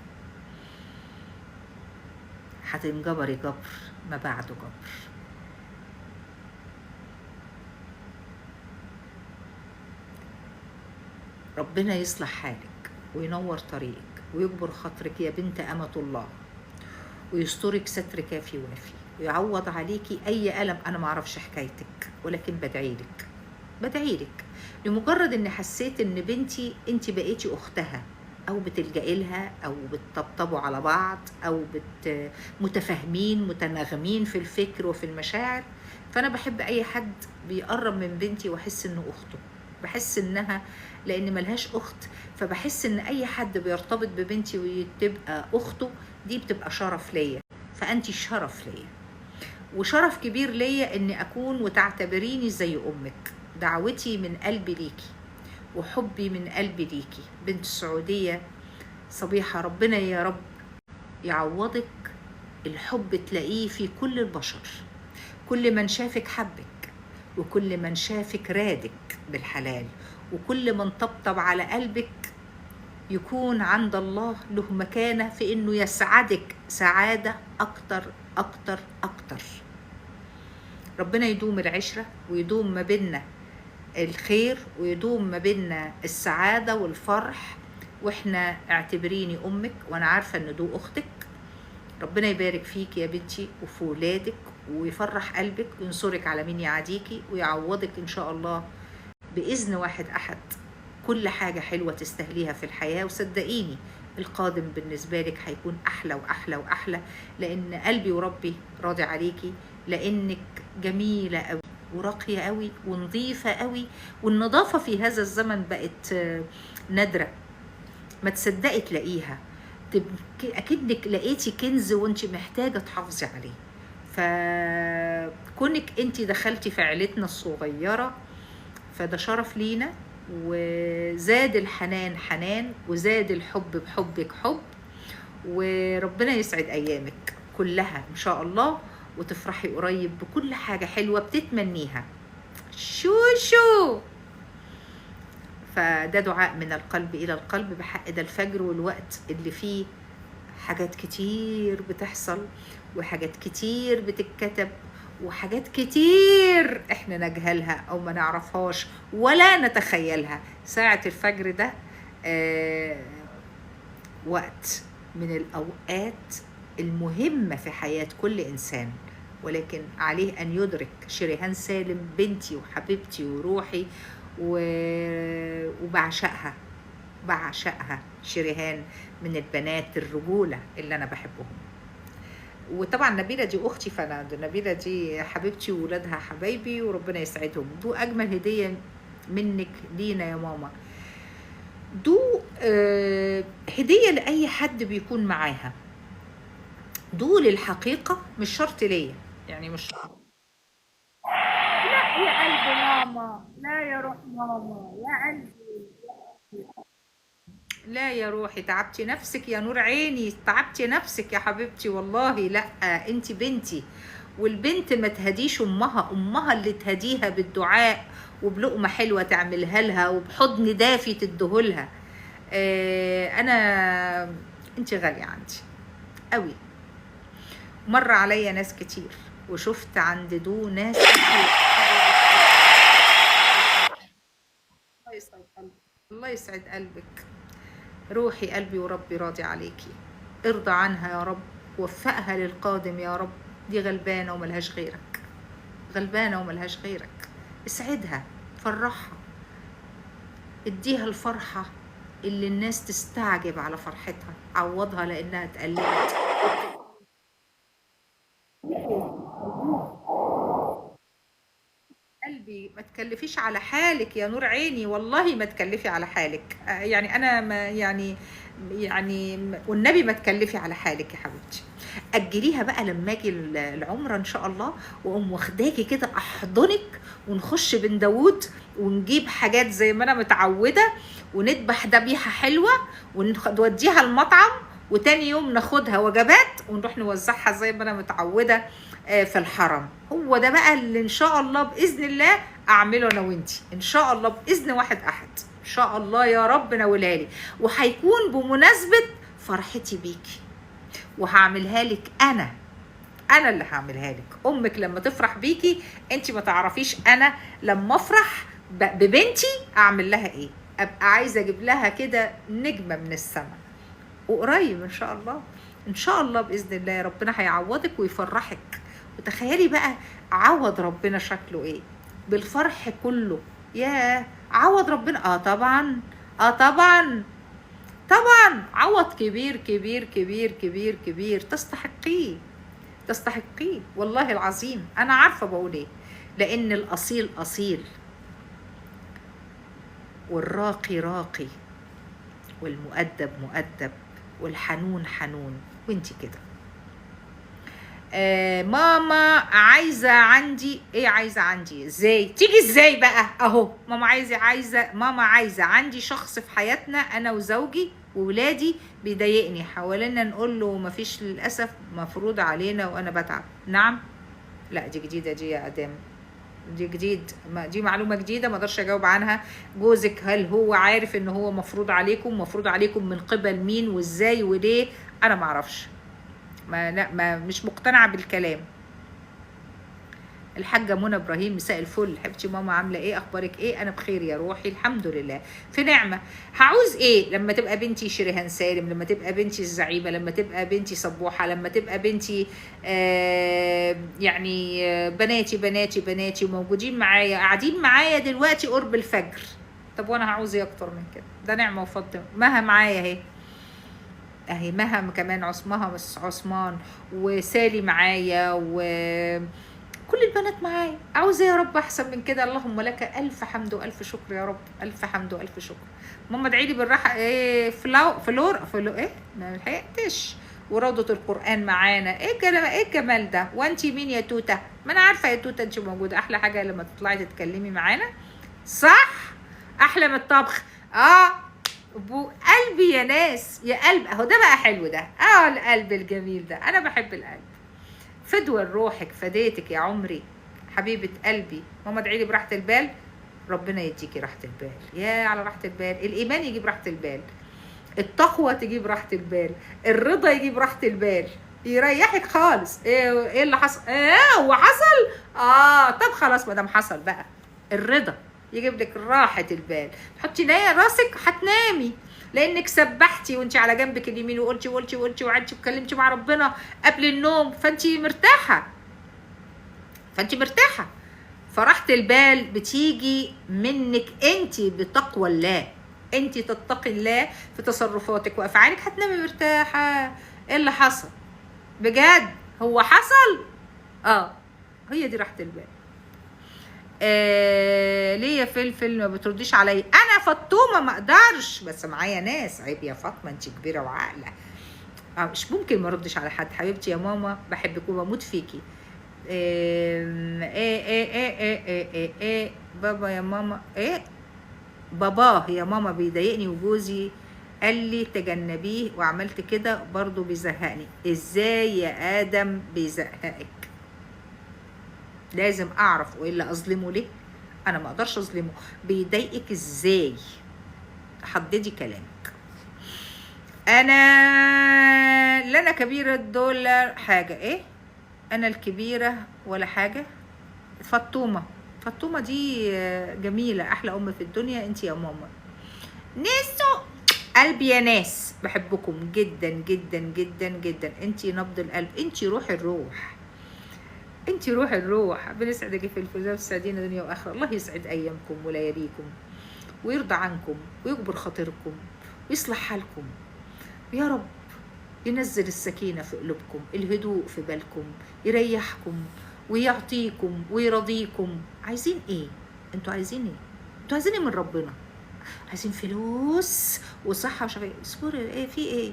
هتنجبري جبر ما بعده جبر. ربنا يصلح حالك وينور طريقك ويجبر خاطرك يا بنت أمة الله، ويسترك ستر كافي وافي، ويعوض عليكي أي ألم. أنا معرفش حكايتك، ولكن بدعيلك لمجرد إن حسيت إن بنتي أنت بقيتي أختها، أو بتلجئي لها، أو بتطبطبوا على بعض، أو متفاهمين متناغمين في الفكر وفي المشاعر. فأنا بحب أي حد بيقرب من بنتي وأحس إنه أخته، بحس إنها، لأن ملهاش أخت، فبحس إن أي حد بيرتبط ببنتي وتبقى أخته دي بتبقى شرف ليا. فأنتي شرف ليا وشرف كبير ليا إني أكون وتعتبريني زي أمك. دعوتي من قلبي ليكي وحبي من قلبي ليكي بنت السعودية صبيحة. ربنا يا رب يعوضك الحب، تلاقيه في كل البشر. كل من شافك حبك، وكل من شافك رادك بالحلال، وكل من طبطب على قلبك يكون عند الله له مكانة في إنه يسعدك سعادة أكتر أكتر أكتر. ربنا يدوم العشرة ويدوم ما بيننا الخير ويدوم ما بيننا السعادة والفرح. واحنا اعتبريني امك، وانا عارفة ان دو اختك. ربنا يبارك فيك يا بنتي وفي ولادك، ويفرح قلبك، وينصرك على مين يعاديكي، ويعوضك ان شاء الله بإذن واحد أحد. كل حاجة حلوة تستهليها في الحياة، وصدقيني القادم بالنسبة لك هيكون أحلى وأحلى وأحلى، لأن قلبي وربي راضي عليكي، لأنك جميلة أوي وراقية أوي ونظيفة أوي. والنظافة في هذا الزمن بقت نادرة، ما تصدقي تلاقيها، أكنك لقيتي كنز وانت محتاجة تحافظي عليه. فكونك انت دخلتي في عيلتنا الصغيرة فده شرف لينا، وزاد الحنان حنان، وزاد الحب بحبك حب. وربنا يسعد أيامك كلها إن شاء الله، وتفرحي قريب بكل حاجة حلوة بتتمنيها. شو فده دعاء من القلب إلى القلب بحق ده الفجر، والوقت اللي فيه حاجات كتير بتحصل، وحاجات كتير بتتكتب، وحاجات كتير احنا نجهلها او ما نعرفهاش ولا نتخيلها. ساعة الفجر ده وقت من الأوقات المهمة في حياة كل إنسان، ولكن عليه أن يدرك. شريهان سالم بنتي وحبيبتي وروحي وبعشقها، بعشقها. شريهان من البنات الرجولة اللي أنا بحبهم. وطبعا نبيلة دي أختي، فأنا نبيلة دي حبيبتي وولادها حبايبي وربنا يسعدهم. دو أجمل هدية منك لينا يا ماما، دو هدية لأي حد بيكون معاها، دو للحقيقة، مش شرط ليا يعني، مش شرط. لا يا قلب ماما، لا يا روح ماما، يا قلبي. لا يا روحي، تعبتي نفسك يا نور عيني، تعبتي نفسك يا حبيبتي والله. لا انت بنتي، والبنت ما تهديش امها، امها اللي تهديها بالدعاء وبلقمه حلوه تعملها لها وبحضن دافي تديهولها. انا انت غاليه عندي قوي. مر عليا ناس كتير وشفت عند دو ناس كتير. الله يسعد قلبك، الله يسعد قلبك. روحي قلبي وربي راضي عليكي، ارضى عنها يا رب، وفقها للقادم يا رب. دي غلبانة وملهاش غيرك، غلبانة وملهاش غيرك. اسعدها، فرحها، اديها الفرحة اللي الناس تستعجب على فرحتها، عوضها لأنها اتقلبت. قلبي ما تكلفيش على حالك يا نور عيني، والله ما تكلفي على حالك. يعني انا ما يعني والنبي ما تكلفي على حالك يا حبيبتي. اجليها بقى لما اجي العمره ان شاء الله، واقوم واخداكي كده احضنك، ونخش بن داوود ونجيب حاجات زي ما انا متعوده، ونذبح ذبيحه حلوه ونوديها المطعم، وتاني يوم ناخدها وجبات ونروح نوزعها زي ما انا متعوده في الحرم. هو ده بقى اللي ان شاء الله باذن الله اعمله انا وانتي ان شاء الله، باذن واحد احد ان شاء الله يا رب ناولها لي، وهيكون بمناسبه فرحتي بيكي، وهعملها لك انا اللي هعملها لك. امك لما تفرح بيكي انتي ما تعرفيش انا لما افرح ببنتي اعمل لها ايه. ابقى عايزه اجيب لها كده نجمه من السماء، وقريب ان شاء الله، ان شاء الله باذن الله ربنا هيعوضك ويفرحك. وتخيلي بقى عوض ربنا شكله ايه بالفرح كله. يا عوض ربنا، طبعا، طبعا، طبعا عوض كبير كبير كبير كبير كبير، تستحقيه، تستحقيه والله العظيم. انا عارفه بقول ايه، لان الاصيل اصيل، والراقي راقي، والمؤدب مؤدب، والحنون حنون. وانتي كده. ماما عايزه عندي ايه؟ عايزه عندي ازاي؟ تيجي ازاي بقى؟ اهو ماما عايزه ماما عايزه عندي شخص في حياتنا انا وزوجي وولادي بيضايقني، حاولنا نقول له مفيش للاسف، مفروض علينا وانا بتعب. نعم؟ لا دي جديده دي يا ادم، دي جديد، دي معلومه جديده ما اقدرش اجاوب عنها. جوزك هل هو عارف ان هو مفروض عليكم؟ مفروض عليكم من قبل مين وازاي وليه؟ انا ما اعرفش، ما مش مقتنعه بالكلام. الحاجه منى ابراهيم، مساء الفل حبيبتي ماما، عامله ايه؟ اخبارك ايه؟ انا بخير يا روحي الحمد لله في نعمه. هعوز ايه لما تبقى بنتي شريهان سالم، لما تبقى بنتي الزعيمه، لما تبقى بنتي صبوحه، لما تبقى بنتي يعني بناتي بناتي بناتي موجودين معايا، قاعدين معايا دلوقتي قرب الفجر. طب وانا هعوز ايه اكتر من كده؟ ده نعمه وفضل. مها معايا اهي، اهي مها كمان، عثمان وسالي معايا، وكل البنات معايا. عاوزه يا رب احسن من كده؟ اللهم لك الف حمد والف شكر يا رب، الف حمد والف شكر. ماما ادعي لي بالراحه. ايه فلور ايه ما لحقتش. وروضه القران معانا. ايه الكلام، ايه الجمال ده؟ وانتي مين يا توته؟ ما انا عارفه يا توته انت موجوده. احلى حاجه لما تطلعي تتكلمي معانا، صح؟ احلى من الطبخ. قلبي يا ناس، يا قلب اهو ده بقى حلو ده. القلب الجميل ده، انا بحب القلب. فدوى روحك، فديتك يا عمري حبيبه قلبي. ماما ادعي لي براحه البال. ربنا يديكي راحه البال. يا على راحه البال. الايمان يجيب راحه البال، التقوى تجيب راحه البال، الرضا يجيب راحه البال، يريحك خالص. ايه اللي حصل؟ هو حصل. طب خلاص ما دام حصل بقى، الرضا يجيب لك راحه البال. تحطي نايه راسك هتنامي، لانك سبحتي وانت على جنبك اليمين، وقلتي وقلتي وقلتي وقعدتي واتكلمتي مع ربنا قبل النوم، فانت مرتاحه، فراحه البال بتيجي منك انت بتقوى الله. انت تتقي الله في تصرفاتك وافعالك، هتنامي مرتاحه. ايه اللي حصل بجد؟ هو حصل. هي دي راحه البال. ليه يا فلفل ما بترديش عليا؟ انا فطومه ما اقدرش، بس معايا ناس. عيب يا فاطمه، انت كبيره وعاقله. مش ممكن ما اردش على حد. حبيبتي يا ماما بحبك وبموت فيكي. بابا يا ماما باباه يا ماما بيضايقني، وجوزي قال لي تجنبيه، وعملت كده برضو بيزهقني. ازاي يا ادم بيزهقك؟ لازم اعرف، والا اظلمه ليه؟ انا ما اقدرش اظلمه. بيضايقك ازاي؟ حددي كلامك. انا لا انا كبيره دول حاجه. ايه انا الكبيره ولا حاجه؟ فطومه دي جميله، احلى ام في الدنيا انت يا ماما. نسو قلبي يا ناس، بحبكم جدا جدا جدا جدا. انت نبض القلب، انت روح الروح، انت روح الروح. بنسعدك في الفردوس، سعدينا دنيا واخره. الله يسعد ايامكم ولياليكم، ويرضى عنكم، ويجبر خاطركم، ويصلح حالكم يا رب. ينزل السكينه في قلوبكم، الهدوء في بالكم، يريحكم ويعطيكم ويرضيكم. عايزين ايه؟ انتوا عايزين ايه؟ انتوا عايزين ايه من ربنا؟ عايزين فلوس وصحه وشفاء. اصبروا، ايه في ايه؟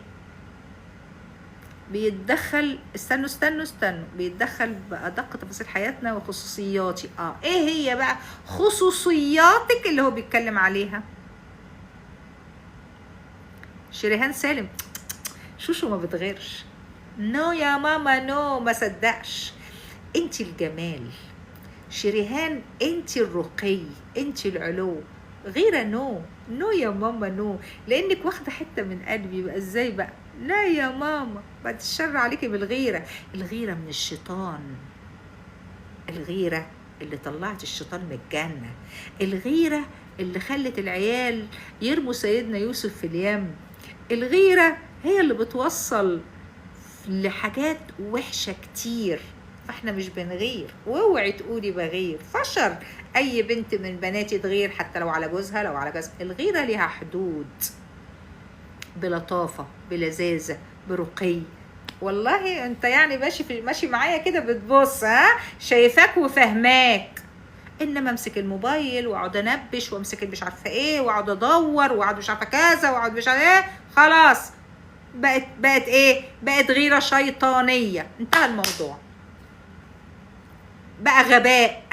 بيتدخل. استنوا بيتدخل بأدق تفاصيل حياتنا وخصوصياتي. ايه هي بقى خصوصياتك اللي هو بيتكلم عليها؟ شريهان سالم شوشو ما بتغيرش. نو يا ماما نو، ما صدقش. انت الجمال شريهان، انت الرقي، انت العلو. غيره نو يا ماما نو، لانك واخده حته من قلبي. بقى ازاي بقى؟ لا يا ماما، بعد الشر عليكي بالغيره. الغيره من الشيطان، الغيره اللي طلعت الشيطان من الجنه، الغيره اللي خلت العيال يرموا سيدنا يوسف في اليم. الغيره هي اللي بتوصل لحاجات وحشه كتير. فاحنا مش بنغير، واوعي تقولي بغير. فشر اي بنت من بناتي تغير، حتى لو على جوزها، لو على جوزها. الغيره ليها حدود، بلطافه، بلذاذه، برقي. والله انت يعني ماشي معايا كده بتبص، شايفاك وفهماك. انما امسك الموبايل واقعد انبش، وامسك مش عارفه ايه، واقعد ادور، واقعد مش عارفه كذا، واقعد مش عارفه ايه، خلاص بقت ايه؟ بقت غيره شيطانيه. انتهى الموضوع. بقى غباء،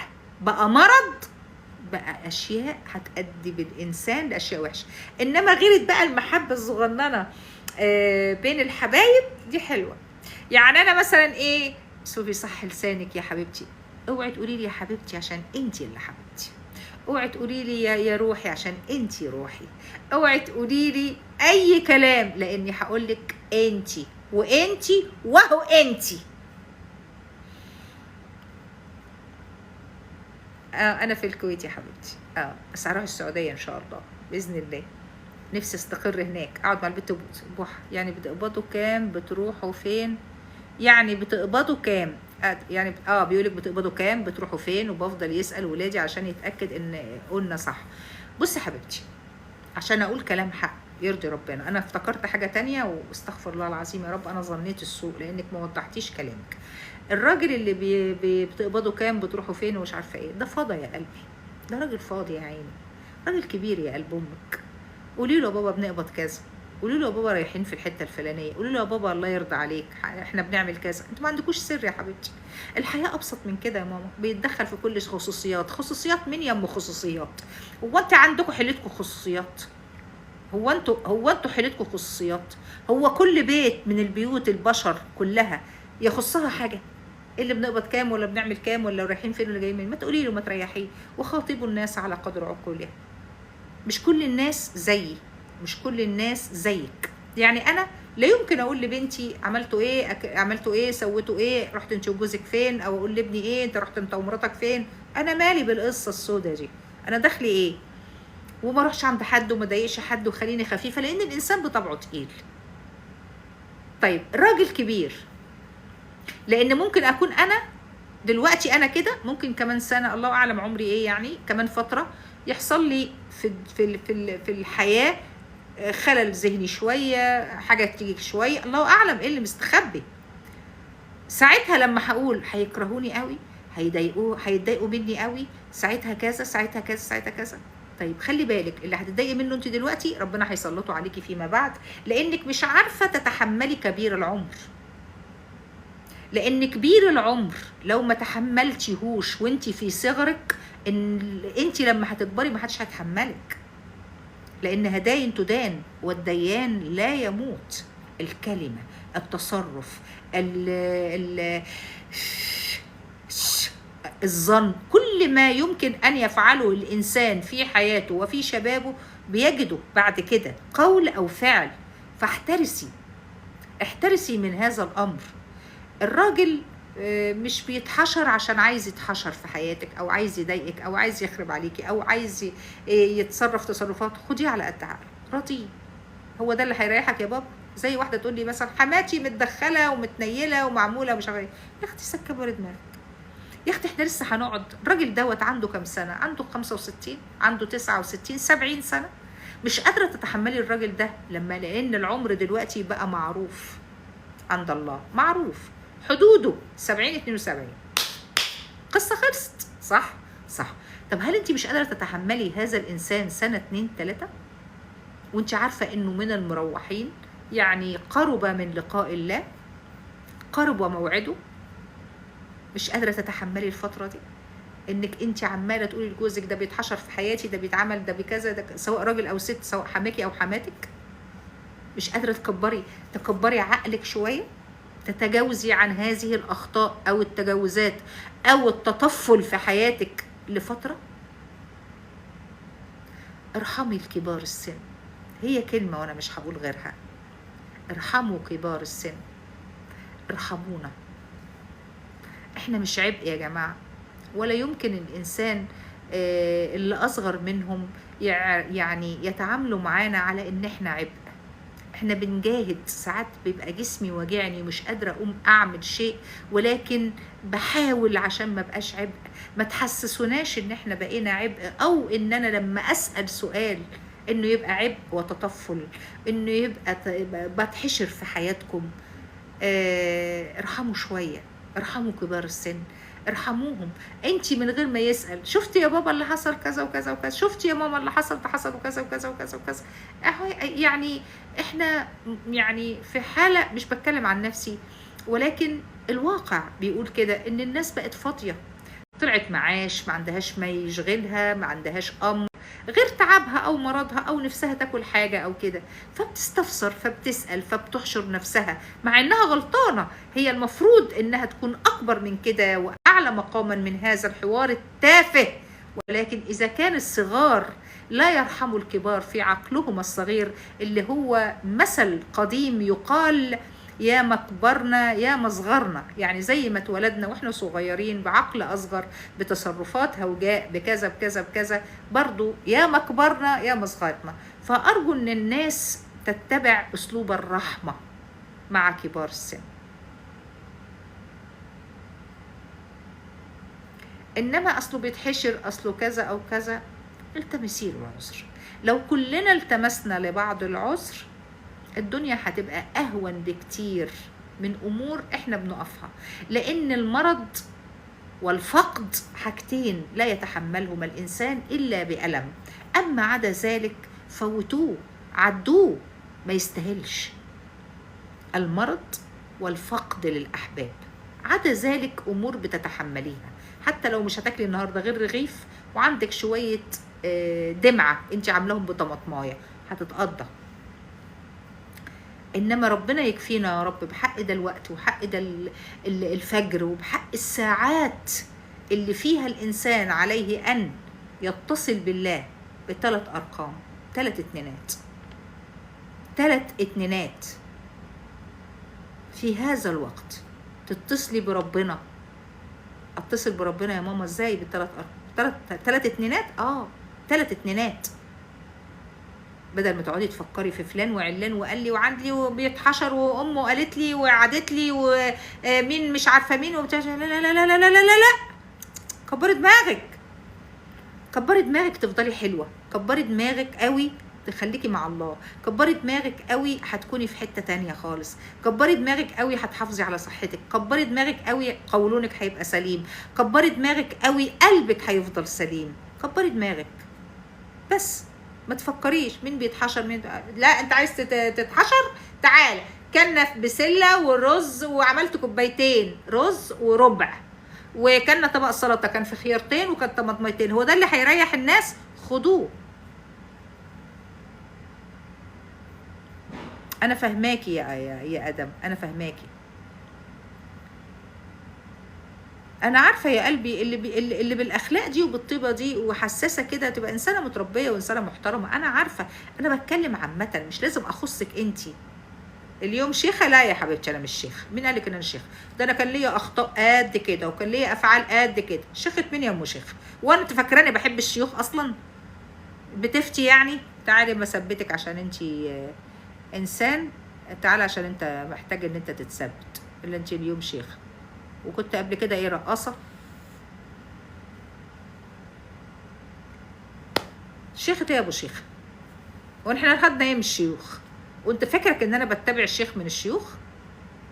بقى مرض، بقى اشياء هتأدي بالانسان لاشياء وحشه. انما غيرت بقى المحبه الصغننه بين الحبايب دي حلوه. يعني انا مثلا ايه، شوفي صح لسانك يا حبيبتي، اوعي تقولي لي يا حبيبتي عشان انتي اللي حبيبتي، اوعي تقولي لي يا روحي عشان انتي روحي، اوعي تقولي لي اي كلام، لاني هقول لك انتي وانتي وهو انتي. انا في الكويت يا حبيبتي. بس هروح السعوديه ان شاء الله باذن الله. نفسي استقر هناك، اقعد مع البت بوح. يعني بتقبضوا كام؟ بتروحوا فين؟ يعني بتقبضوا كام؟ يعني بيقولك بتقبضوا كام، بتروحوا فين، وبفضل يسأل ولادي عشان يتأكد ان قلنا صح. بصي حبيبتي، عشان اقول كلام حق يرضي ربنا، انا افتكرت حاجة تانية واستغفر الله العظيم يا رب، انا ظنيت السوء لانك ما وضحتيش كلامك. الراجل اللي بتقبضوا كام، بتروحوا فين، ومش عارفة ايه، ده فاضي يا قلبي، ده راجل فاضي يا عيني، راجل كبير يا قلب امك. قولي له يا بابا بنقبض كذا، قولوا له يا بابا رايحين في الحته الفلانيه، قولوا له يا بابا الله يرضى عليك احنا بنعمل كذا. انتوا ما عندكوش سر يا حبيبتي، الحياه ابسط من كده يا ماما. بيتدخل في كل خصوصيات مين يا ام خصوصيات؟ هو انت عندكم حيلتكم خصوصيات؟ هو انتوا حيلتكم خصوصيات؟ هو كل بيت من البيوت البشر كلها يخصها حاجه؟ اللي بنقبض كام، ولا بنعمل كام، ولا رايحين فين، ولا جايين منين؟ ما تقولي له، ما تريحيه، وخاطبوا الناس على قدر عقولها. مش كل الناس زيي، مش كل الناس زيك. يعني انا لا يمكن اقول لبنتي عملتوا ايه سويتوا ايه، رحت انت وجوزك فين، او اقول لابني ايه انت رحت انت ومراتك فين. انا مالي بالقصه السوداء دي، انا دخلي ايه؟ وما اروحش عند حد وما اضايقش حد وخليني خفيفه، لان الانسان بطبعه تقيل. طيب الراجل كبير، لان ممكن اكون انا دلوقتي انا كده، ممكن كمان سنه الله اعلم عمري ايه، يعني كمان فتره يحصل لي في الحياه خلل ذهني شويه، حاجه تيجي شويه، الله اعلم ايه اللي مستخبي. ساعتها لما هقول هيكرهوني قوي، هيتضايقوا مني قوي، ساعتها كذا ساعتها كذا ساعتها كذا. طيب خلي بالك، اللي هتتضايقي منه انت دلوقتي ربنا هيسلطه عليكي فيما بعد، لانك مش عارفه تتحملي كبير العمر. لان كبير العمر لو ما تحملتيهوش وانت في صغرك، ان انت لما هتكبري ما حدش هيتحملك، لان هداين تدان والديان لا يموت. الكلمه، التصرف، الظن، كل ما يمكن ان يفعله الانسان في حياته وفي شبابه بيجده بعد كده قول او فعل. احترسي من هذا الامر. الراجل مش بيتحشر عشان عايز يتحشر في حياتك، او عايز يضايقك، او عايز يخرب عليكي، او عايز يتصرف تصرفات. خديه على قد عقله، راضيه. هو ده اللي هيريحك يا بابا. زي واحده تقول لي مثلا حماتي متدخله ومتنيله ومعموله ومش عارفه ايه. يا اختي سكبر دماغك يا اختي، احنا لسه هنقعد. الراجل دوت عنده كام سنه؟ عنده 65، عنده 69، 70 سنه. مش قادره تتحملي الراجل ده، لان العمر دلوقتي بقى معروف عند الله، معروف حدوده 70 72. قصه خلصت. صح. طب هل انت مش قادره تتحملي هذا الانسان سنه 2 3 وانت عارفه انه من المروحين، يعني قرب من لقاء الله، قرب موعده؟ مش قادره تتحملي الفتره دي، انك انت عماله تقولي لجوزك ده بيتحشر في حياتي، ده بيتعمل، ده بكذا، ده سواء راجل او ست، سواء حماكي او حماتك. مش قادره تكبري عقلك شويه، تتجاوزي عن هذه الاخطاء او التجاوزات او التطفل في حياتك لفتره. ارحمي الكبار السن، هي كلمه وانا مش هقول غيرها. ارحموا كبار السن، ارحمونا. احنا مش عبء يا جماعه، ولا يمكن الانسان اللي اصغر منهم يعني يتعاملوا معانا على ان احنا عبء. احنا بنجاهد، ساعات بيبقى جسمي واجعني ومش قادره اقوم اعمل شيء، ولكن بحاول عشان ما بقاش عبء. ما تحسسوناش ان احنا بقينا عبء، او ان انا لما اسال سؤال انه يبقى عبء وتطفل، انه يبقى بتحشر في حياتكم. ارحموا شويه، ارحموا كبار السن، ارحموهم. انتي من غير ما يسأل، شفتي يا بابا اللي حصل كذا وكذا وكذا، شفتي يا ماما اللي حصل وكذا وكذا وكذا وكذا. يعني احنا يعني في حالة، مش بتكلم عن نفسي، ولكن الواقع بيقول كده، ان الناس بقت فاضية، طلعت معاش، ما عندهاش ما يشغلها، ما عندهاش امر غير تعبها او مرضها او نفسها تاكل حاجه او كده، فبتستفسر، فبتسال، فبتحشر نفسها، مع انها غلطانه. هي المفروض انها تكون اكبر من كده واعلى مقاما من هذا الحوار التافه. ولكن اذا كان الصغار لا يرحموا الكبار في عقلهم الصغير، اللي هو مثل قديم يقال يا ما كبرنا يا ما صغرنا، يعني زي ما اتولدنا واحنا صغيرين بعقل اصغر، بتصرفات هوجاء، بكذا بكذا بكذا، برضو يا ما كبرنا يا ما صغرنا. فارجو ان الناس تتبع اسلوب الرحمة مع كبار السن. انما اصله بيتحشر، اصله كذا او كذا، التمسي له العذر. لو كلنا التمسنا لبعض العذر، الدنيا هتبقى اهون بكتير من امور احنا بنقفها، لان المرض والفقد حاجتين لا يتحملهما الانسان الا بألم، اما عدا ذلك فوتوه، عدوه، ما يستاهلش. المرض والفقد للاحباب، عدا ذلك امور بتتحمليها. حتى لو مش هتاكلي النهارده غير رغيف وعندك شويه دمعه انت عاملاهم بطماطمايه، هتتقضى. انما ربنا يكفينا يا رب بحق ده الوقت، وحق ده الفجر، وبحق الساعات اللي فيها الانسان عليه ان يتصل بالله بثلاث ارقام، 3 اتنينات، 3 اتنينات في هذا الوقت. تتصلي بربنا. اتصل بربنا يا ماما ازاي بالثلاث ارقام؟ 3 اتنينات، 3 اتنينات، بدل ما تقعدي تفكري في فلان وعلان وقال لي وعند لي وبيتحشر وامه قالت لي وعادت لي ومين مش عارفه مين وبتاع. لا لا لا لا لا لا لا لا، كبري دماغك، كبري دماغك تفضلي حلوه، كبري دماغك قوي تخليكي مع الله، كبري دماغك قوي هتكوني في حته تانية خالص، كبري دماغك قوي هتحافظي على صحتك، كبري دماغك قوي قولونك هيبقى سليم، كبري دماغك قوي قلبك هيفضل سليم. كبري دماغك بس، ما تفكريش مين بيتحشر مين. لا، انت عايز تتحشر، تعال كنا بسله ورز، وعملت كوبايتين رز وربع، وكنا طبق سلطه كان في خيارتين وكان طماطميتين، هو ده اللي هيريح الناس؟ خدوه. انا فهماكي يا ادم، انا فهماكي، انا عارفه يا قلبي اللي بالاخلاق دي وبالطيبه دي وحساسه كده تبقى انسانه متربيه وانسانه محترمه. انا عارفه، انا بتكلم عامه، مش لازم اخصك انتي. اليوم شيخه؟ لا يا حبيبتي، انا مش شيخه. مين قالك ان انا شيخه؟ ده انا كان ليا اخطاء قد كده وكان ليا افعال قد كده. شيخه مين يا ام شيخه؟ وانا انت فاكراني بحب الشيوخ اصلا؟ بتفتي يعني؟ تعالي ما اثبتك عشان انتي انسان، تعالى عشان انت محتاج ان انت تتثبت. اللي انتي اليوم شيخه، وكنت قبل كده ايه، رقاصه. شيخة ايه يا ابو شيخ؟ واحنا خدنا ايه من الشيوخ؟ وانت فاكرك ان انا بتبع الشيخ من الشيوخ؟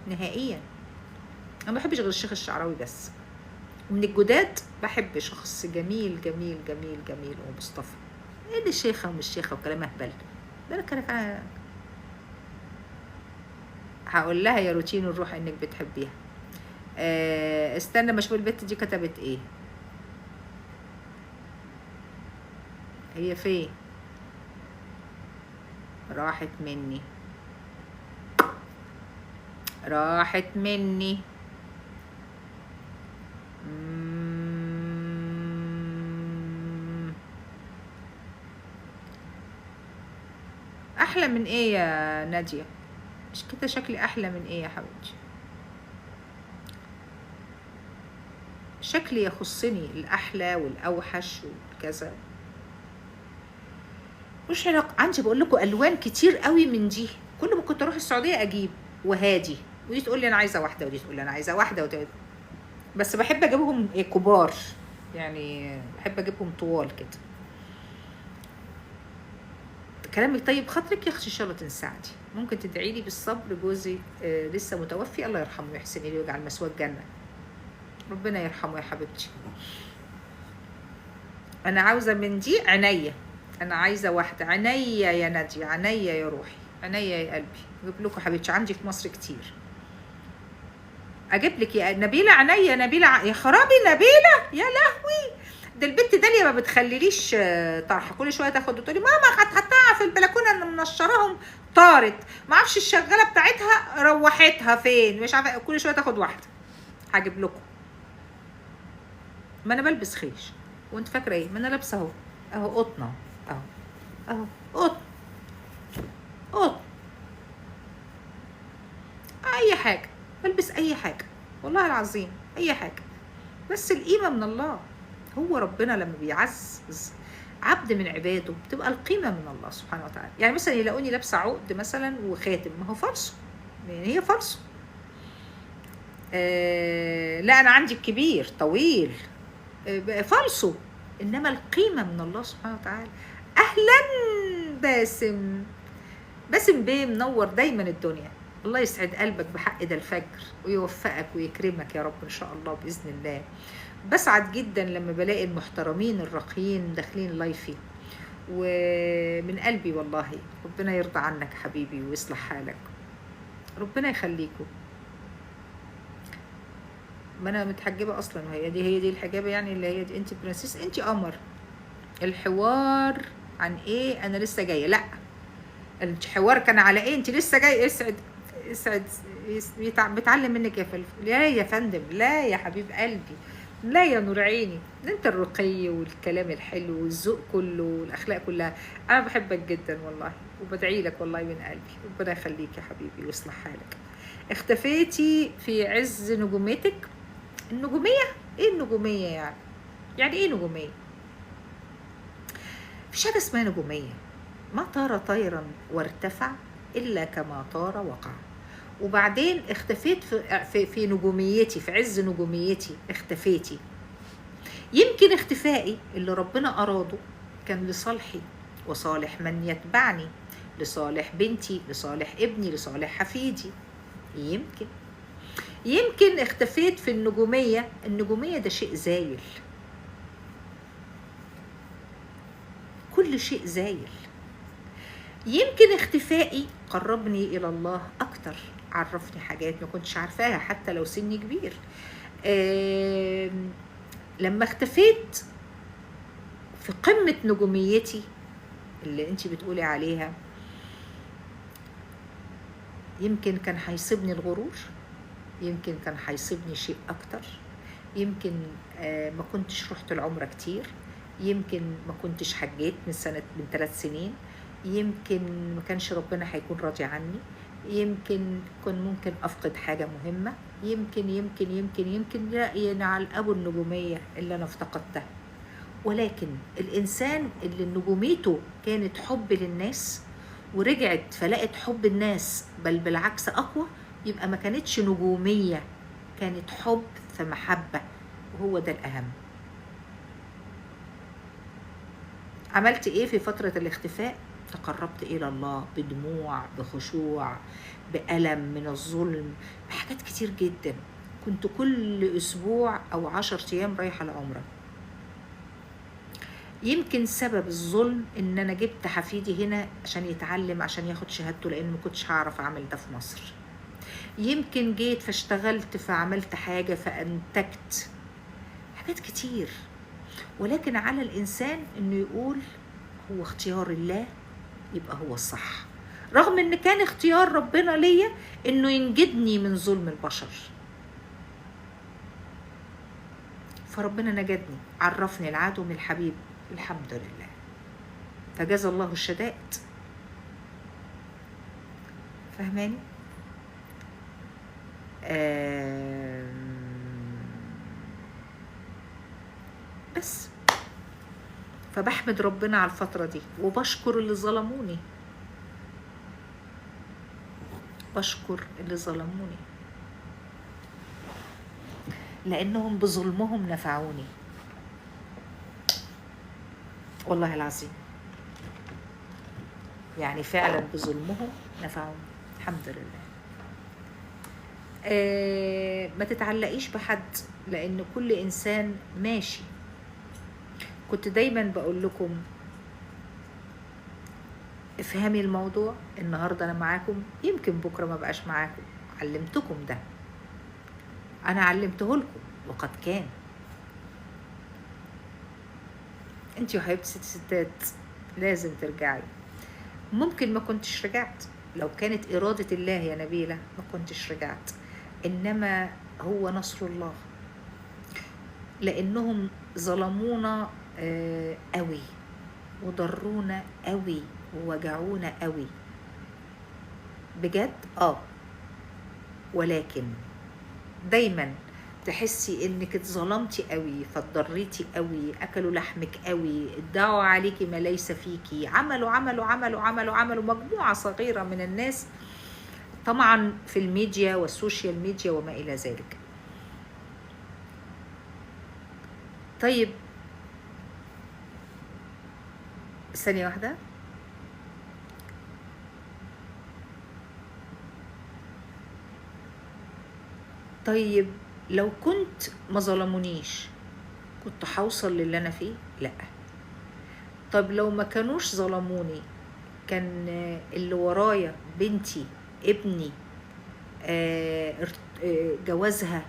نهائيا. انا ما بحبش غير الشيخ الشعراوي بس، ومن الجداد بحب شخص جميل جميل جميل جميل ومصطفى. ايه اللي شيخه ومش شيخه وكلام اهبل ده؟ انا هقول لها يا روتين الروح انك بتحبيها. استنى ما اشوف البت دي كتبت ايه. هي فين؟ راحت مني، راحت مني. احلى من ايه يا نادية؟ مش كده شكلي احلى من ايه يا حبيبتي؟ شكلي يخصني، الاحلى والاوحش والكذا مش علاقه. عندي بقول لكم الوان كتير قوي من دي. كل ما كنت اروح السعوديه اجيب وهادي، ودي تقول لي انا عايزه واحده، ودي تقول لي انا عايزه واحده، بس بحب اجيبهم كبار، يعني بحب اجيبهم طوال كده. كلامك طيب خاطرك يا اختي، ان شاء الله تنساعدي. ممكن تدعي لي بالصبر، جوزي لسه متوفي، الله يرحمه ويحسن اليه ويجعل مثواه الجنه. ربنا يرحمه يا حبيبتي. انا عاوزه من دي عينيا، انا عايزه واحده عينيا يا ناديه، عينيا يا روحي، عينيا يا قلبي. اجيب لكم حبيبتي، عندي في مصر كتير. اجيب لك يا نبيله عينيا، نبيله يا خرابي، نبيله يا لهوي. ده البت داليا ما بتخليليش طرحه، كل شويه تاخد وتقولي ماما هتحطها في البلكونه انا منشراهم طارت، ما اعرفش الشغاله بتاعتها روحتها فين، مش عارفه، كل شويه تاخد واحده. هجيب لكم. ما انا بلبس خيش وانت فاكره ايه؟ ما انا لابسه اهو، اهو قطنه، اهو قطن، قطن. حاجة، بلبس اي حاجة، والله العظيم اي حاجة، بس القيمة من الله. هو ربنا لما بيعزز عبد من عباده بتبقى القيمة من الله سبحانه وتعالى. يعني مثلا يلاقوني لابسة عقد مثلا وخاتم، ما هو فالصو، يعني هي فالصو. لا انا عندي الكبير طويل، فالصو، انما القيمة من الله سبحانه وتعالى. اهلا باسم، باسم بيه منور دايما الدنيا، الله يسعد قلبك بحق ده الفجر ويوفقك ويكرمك يا رب ان شاء الله باذن الله. بسعد جدا لما بلاقي المحترمين الراقيين داخلين لايفي، ومن قلبي والله ربنا يرضى عنك حبيبي ويصلح حالك، ربنا يخليكم. ما انا متحجبه اصلا، هي دي الحجابه يعني، اللي هي دي انت برنسيس انت قمر. الحوار عن ايه؟ انا لسه جايه. لا الحوار كان على ايه؟ انت لسه جايه. اسعد بتعلم منك يا فلفل. لا يا فندم، لا يا حبيب قلبي، لا يا نور عيني، ده انت الرقي والكلام الحلو والذوق كله والاخلاق كلها. انا بحبك جدا والله، وبدعي لك والله من قلبي، ربنا يخليك يا حبيبي ويصلح حالك. اختفيتي في عز نجومتك. النجوميه؟ ايه النجوميه يعني؟ يعني ايه نجوميه؟ مفيش حاجه اسمها نجوميه. ما طار طيرا وارتفع الا كما طار وقع. وبعدين اختفيت في نجوميتي، في عز نجوميتي اختفيتي. يمكن اختفائي اللي ربنا أراده كان لصالحي وصالح من يتبعني، لصالح بنتي، لصالح ابني، لصالح حفيدي. يمكن اختفيت في النجومية. النجومية ده شيء زايل، كل شيء زايل. يمكن اختفائي قربني إلى الله أكتر، عرفني حاجات ما كنتش عارفاها حتى لو سني كبير. لما اختفيت في قمة نجوميتي اللي انتي بتقولي عليها، يمكن كان هيصيبني الغرور، يمكن كان هيصيبني شيء أكتر، يمكن ما كنتش رحت العمرة كتير، يمكن ما كنتش حجيت من 3 سنين، يمكن ما كانش ربنا هيكون راضي عني، يمكن ممكن أفقد حاجة مهمة، يمكن لا ينعل أبو النجومية اللي أنا افتقدتها. ولكن الإنسان اللي نجوميته كانت حب للناس ورجعت فلقت حب الناس بل بالعكس أقوى، يبقى ما كانتش نجومية، كانت حب فمحبة، وهو ده الأهم. عملت إيه في فترة الاختفاء؟ تقربت إلى الله بدموع، بخشوع، بألم من الظلم، بحاجات كتير جدا. كنت كل أسبوع أو 10 أيام رايحة العمرة. يمكن سبب الظلم إن أنا جبت حفيدي هنا عشان يتعلم، عشان ياخد شهادته، لأن ما كنتش هعرف أعمل ده في مصر. يمكن جيت فاشتغلت فعملت حاجة فأنتجت حاجات كتير. ولكن على الإنسان إنه يقول هو اختيار الله يبقى هو الصح، رغم إن كان اختيار ربنا ليا إنه ينجدني من ظلم البشر. فربنا نجدني، عرفني العدو من الحبيب، الحمد لله، فجزى الله الشدائد. فهماني؟ بس فبحمد ربنا على الفترة دي، وبشكر اللي ظلموني، بشكر اللي ظلموني، لأنهم بظلمهم نفعوني، والله العظيم، يعني فعلا بظلمهم نفعوني، الحمد لله. ما تتعلقيش بحد، لأن كل إنسان ماشي. كنت دايما بقول لكم افهمي الموضوع. النهاردة أنا معاكم، يمكن بكرة ما بقاش معاكم. علمتكم ده، أنا علمته لكم وقد كان. انتي وحبيبتي ستات لازم ترجعي. ممكن ما كنتش رجعت، لو كانت إرادة الله يا نبيلة ما كنتش رجعت، إنما هو نصر الله، لأنهم ظلمونا قوي وضرونا قوي ووجعونا قوي بجد. ولكن دايما تحسي انك اتظلمتي قوي، فاتضريتي قوي، اكلوا لحمك قوي، ادعوا عليكي ما ليس فيكي، عملوا مجموعة صغيرة من الناس طبعا في الميديا والسوشيال ميديا وما الى ذلك. طيب ثانية واحدة. طيب لو كنت ما ظلمونيش كنت هوصل للي انا فيه؟ لا. طب لو ما كانوش ظلموني كان اللي ورايا بنتي ابني جوازها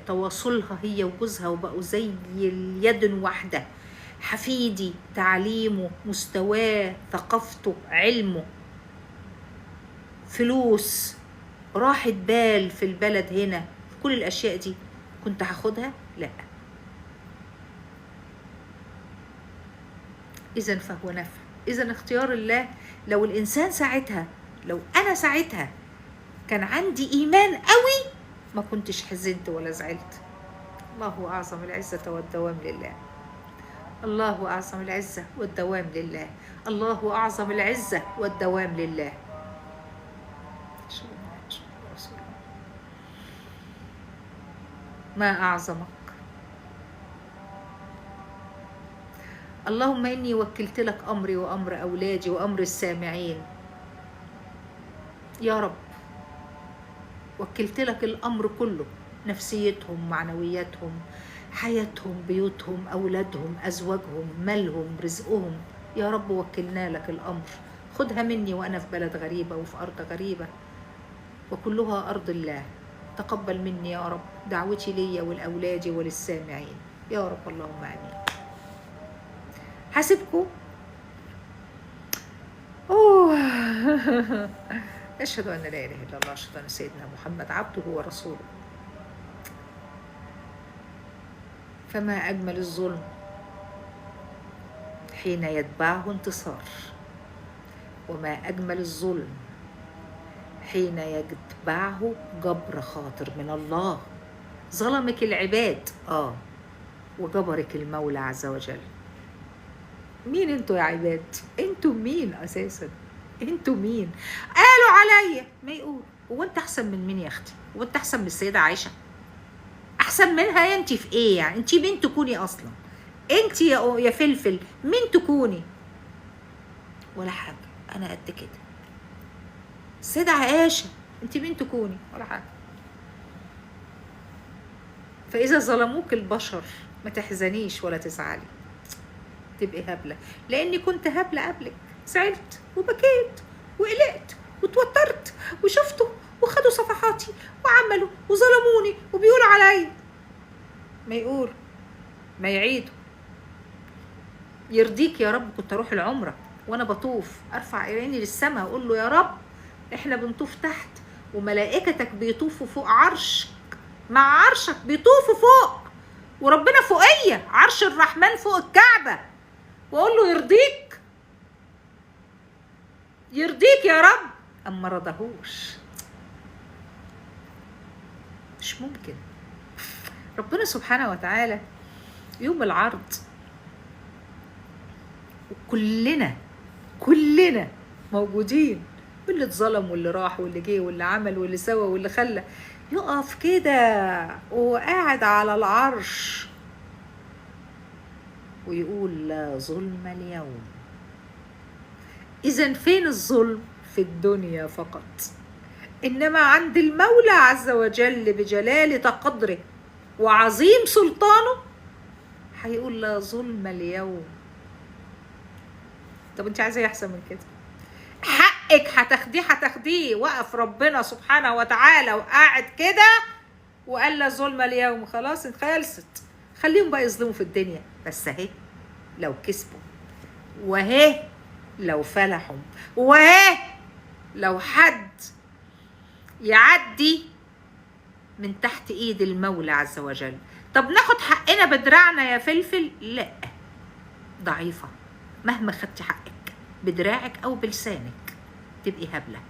تواصلها هي وجوزها وبقوا زي اليد واحدة، حفيدي تعليمه مستواه ثقافته علمه فلوس راحة بال في البلد هنا، كل الأشياء دي كنت هاخدها؟ لا. إذن فهو نفع. إذن اختيار الله. لو الإنسان ساعتها، لو أنا ساعتها كان عندي إيمان قوي ما كنتش حزنت ولا زعلت. الله أعظم العزة والدوام لله. الله أعظم العزة والدوام لله. الله أعظم العزة والدوام لله. ما أعظمك. اللهم إني وكلت لك أمري وأمر أولادي وأمر السامعين يا رب. وكلت لك الأمر كله، نفسيتهم، معنوياتهم، حياتهم، بيوتهم، أولادهم، أزواجهم، مالهم، رزقهم، يا رب وكلنا لك الأمر. خدها مني وأنا في بلد غريبة وفي أرض غريبة وكلها أرض الله. تقبل مني يا رب دعوتي لي ولأولادي وللسامعين يا رب. اللهم آمين. حاسبكم. أشهد أن لا إله إلا الله، أشهد أن سيدنا محمد عبده ورسوله. فما أجمل الظلم حين يتبعه انتصار، وما أجمل الظلم حين يتبعه جبر خاطر من الله. ظلمك العباد وجبرك المولى عز وجل. مين انتوا يا عباد؟ انتوا مين اساسا؟ انتوا مين؟ قالوا عليا. ما يقول هو انت احسن من مين يا اختي؟ هو انت احسن من السيده عائشه؟ احسن منها انت في ايه يعني؟ انت مين تكوني اصلا؟ انت يا فلفل مين تكوني؟ ولا حاجه، انا قد كده. السيده عائشه انت مين تكوني؟ ولا حاجه. فاذا ظلموك البشر ما تحزنيش ولا تزعلي، تبقي هبله، لاني كنت هبله قبلك. زعلت وبكيت وقلقت وتوترت وشفتوا وخدوا صفحاتي وعملوا وظلموني وبيقولوا عليا. ما يقول ما يعيدوا. يرضيك يا رب كنت اروح العمره وانا بطوف ارفع عيني للسماء واقول له يا رب احنا بنطوف تحت وملائكتك بيطوفوا فوق عرشك، مع عرشك بيطوفوا فوق، وربنا فوقيه عرش الرحمن فوق الكعبه، واقول له يرضيك؟ يرضيك يا رب؟ اما رضاهوش. مش ممكن. ربنا سبحانه وتعالى يوم العرض وكلنا موجودين، واللي اتظلم واللي راح واللي جه واللي عمل واللي سوى واللي خلى، يقف كده وهو قاعد على العرش ويقول لا ظلم اليوم. إذن فين الظلم؟ في الدنيا فقط، إنما عند المولى عز وجل بجلالة قدره وعظيم سلطانه هيقول لا ظلم اليوم. طب انت عايزه ايه احسن من كده؟ حقك هتاخديه. وقف ربنا سبحانه وتعالى وقاعد كده وقال لا ظلم اليوم. خلاص خلصت. خليهم بقى يظلموا في الدنيا، بس اهي لو كسبوا، وهي لو فلحوا، وهي لو حد يعدي من تحت ايد المولى عز وجل. طب ناخد حقنا بدراعنا يا فلفل؟ لا، ضعيفة. مهما خدتي حقك بدراعك او بلسانك تبقي هبلة.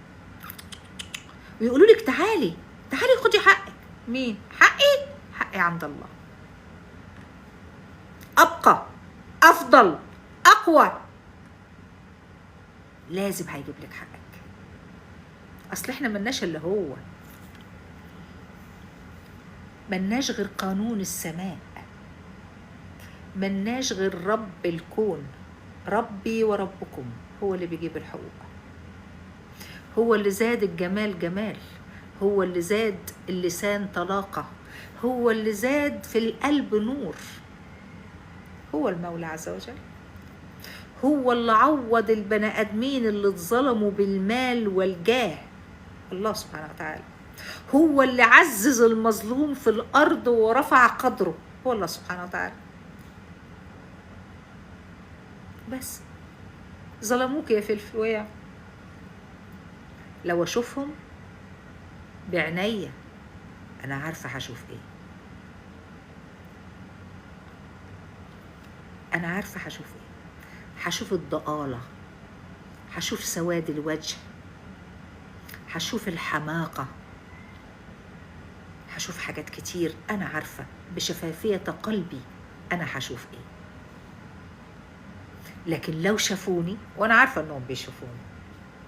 ويقولوا لك تعالي تعالي خدي حقك. مين؟ حقي؟ حقي عند الله. ابقى، افضل، اقوى، لازم هيجيب لك حقك. اصل احنا ملناش الا هو، ملناش غير قانون السماء، ملناش غير رب الكون، ربي وربكم، هو اللي بيجيب الحقوق، هو اللي زاد الجمال جمال، هو اللي زاد اللسان طلاقة، هو اللي زاد في القلب نور، هو المولى عز وجل. هو اللي عوض البني آدمين اللي اتظلموا بالمال والجاه، الله سبحانه وتعالى. هو اللي عزز المظلوم في الأرض ورفع قدره، هو الله سبحانه وتعالى. بس ظلموك يا فلفل ويا، لو أشوفهم بعناية أنا عارفة هشوف إيه، أنا عارفة هشوف إيه. هشوف الضآلة، هشوف سواد الوجه، هشوف الحماقة، هشوف حاجات كتير. أنا عارفة بشفافية قلبي أنا هشوف إيه. لكن لو شافوني، وأنا عارفة أنهم بيشوفوني،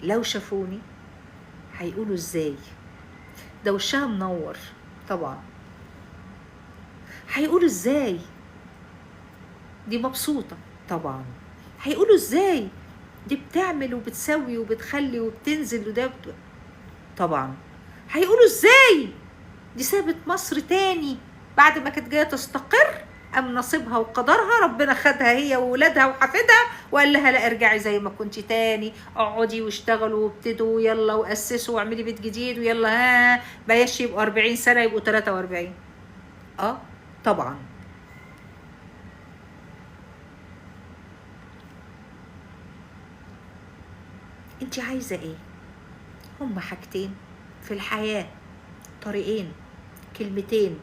لو شافوني هيقولوا إزاي ده وشها منور، طبعا هيقولوا إزاي دي مبسوطة، طبعا هيقولوا إزاي دي بتعمل وبتسوي وبتخلي وبتنزل وده طبعا هيقولوا إزاي دي سابت مصر تاني بعد ما كانت جاية تستقر، أم نصيبها وقدرها ربنا خدها هي وولادها وحفيدها وقال لها لا ارجعي زي ما كنتي تاني، اقعدي واشتغلوا وابتدوا يلا واسسوا واعملي بيت جديد ويلا ها بلاش يبقوا 40 سنة يبقوا 43. طبعا انت عايزة ايه؟ هما حاجتين في الحياة، طريقين، كلمتين،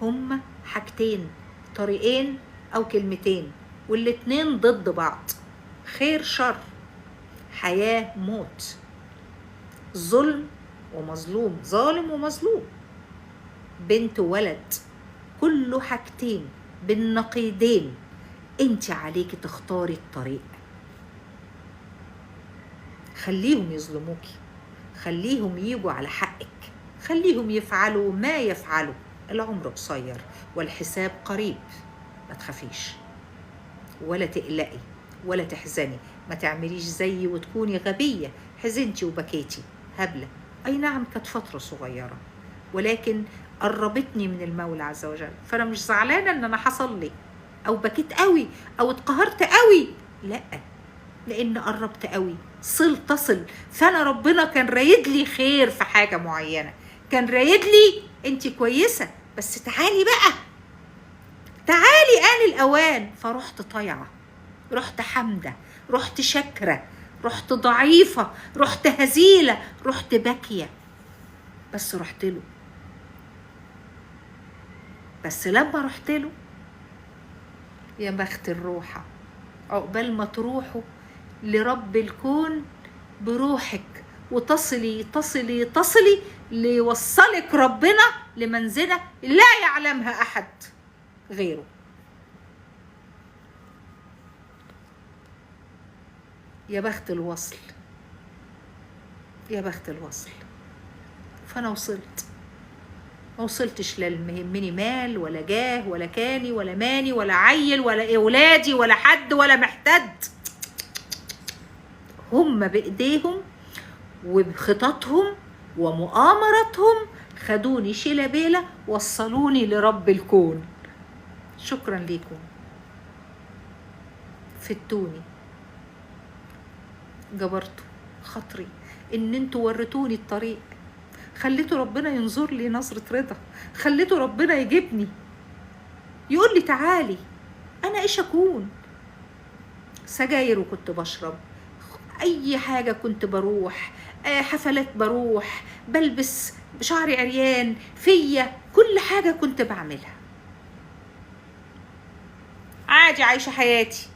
هما حاجتين، طريقين او كلمتين، والاتنين ضد بعض، خير شر، حياة موت، ظلم ومظلوم، ظالم ومظلوم، بنت وولد، كله حاجتين بالنقيضين. انت عليك تختاري الطريق. خليهم يظلموكي، خليهم يجوا على حقك، خليهم يفعلوا ما يفعلوا، العمر قصير والحساب قريب. ما تخافيش ولا تقلقي ولا تحزني، ما تعمليش زيي وتكوني غبية، حزنتي وبكيتي هبلة. أي نعم كانت فترة صغيرة ولكن قربتني من المولى عز وجل، فأنا مش زعلانة إن أنا حصل لي أو بكيت قوي أو اتقهرت قوي، لأ، لأن قربت قوي، تصل. فأنا ربنا كان رايد لي خير في حاجة معينة، كان رايد لي أنت كويسة بس تعالي بقى، تعالي آن الأوان. فرحت طيعة، رحت حمدة، رحت شكرة، رحت ضعيفة، رحت هزيلة، رحت باكية، بس رحت له. بس لما رحت له يا بخت الروحة، عقبال ما تروحوا لرب الكون بروحك وتصلي تصلي تصلي ليوصلك ربنا لمنزلة لا يعلمها أحد غيره. يا بخت الوصل، يا بخت الوصل. فأنا وصلت، ما وصلتش لا يهمني مال ولا جاه ولا كاني ولا ماني ولا عيل ولا أولادي ولا حد ولا محتد، هم بإيديهم وبخططهم ومؤامرتهم خدوني شيلة بيلة وصلوني لرب الكون. شكرا لكم، فدتوني، جبرتوا خاطري ان انتوا ورتوني الطريق، خليتوا ربنا ينظر لي نظرة رضا، خليتوا ربنا يجيبني يقول لي تعالي. انا ايش اكون؟ سجاير وكنت بشرب، اي حاجة كنت بروح، حفلات بروح، بلبس شعري عريان فيا، كل حاجة كنت بعملها عادي، عايشة حياتي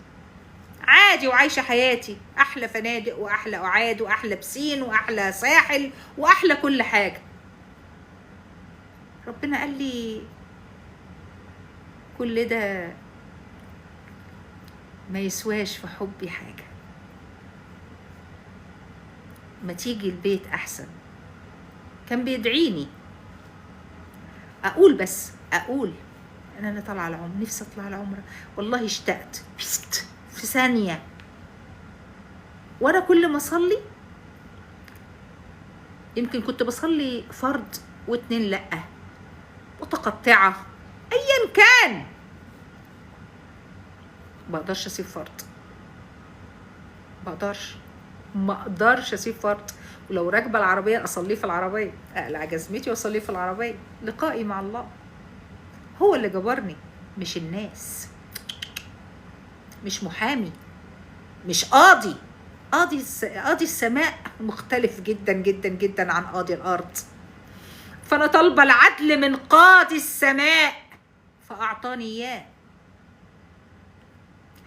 عادي وعايشه حياتي، احلى فنادق واحلى قعاد واحلى بسين واحلى ساحل واحلى كل حاجه. ربنا قال لي كل ده ما يسواش في حبي حاجه، ما تيجي البيت احسن. كان بيدعيني اقول، بس اقول انا طالعه العمره، نفسي اطلع العمره، والله اشتقت في ثانيه. وانا كل ما اصلي، يمكن كنت بصلي فرض واتنين لا، متقطعه ايا كان، ما اقدرش اسيب فرض، ما اقدرش اسيب فرض. ولو راكبه العربيه اصليه في العربيه، اقلع جزمتي واصليه في العربيه. لقائي مع الله هو اللي جبرني، مش الناس، مش محامي، مش قاضي. قاضي السماء مختلف جدا جدا جدا عن قاضي الارض. فانا طالبه العدل من قاضي السماء فاعطاني اياه،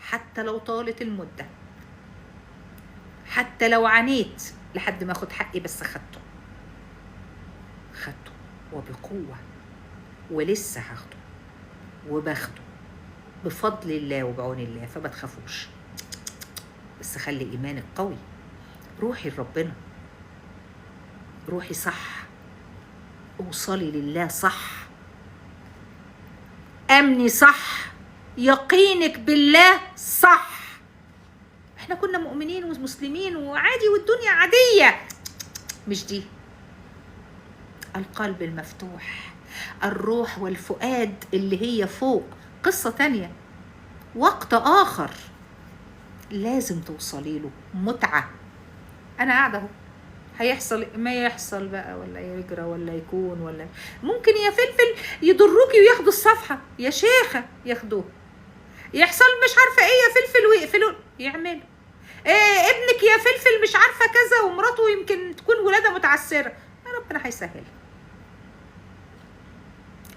حتى لو طالت المده، حتى لو عانيت لحد ما اخد حقي، بس خدته وبقوه، ولسه هاخده وباخده بفضل الله وبعون الله. فما تخافوش، بس خلي ايمانك قوي، روحي لربنا، روحي صح، اوصلي لله صح، امني صح، يقينك بالله صح. احنا كنا مؤمنين ومسلمين وعادي والدنيا عادية، مش دي. القلب المفتوح، الروح والفؤاد اللي هي فوق، قصة تانية، وقت آخر لازم توصلي له، متعة. أنا قاعدة أهو، هيحصل ما يحصل بقى، ولا يجرى ولا يكون، ولا ممكن يا فلفل يضروكي وياخدوا الصفحة، يا شيخة ياخدوه، يحصل مش عارفة ايه يا فلفل ويقفلوا يعملوا ابنك يا فلفل مش عارفة كذا، ومراته يمكن تكون ولادة متعسرة، يا ربنا هيسهل.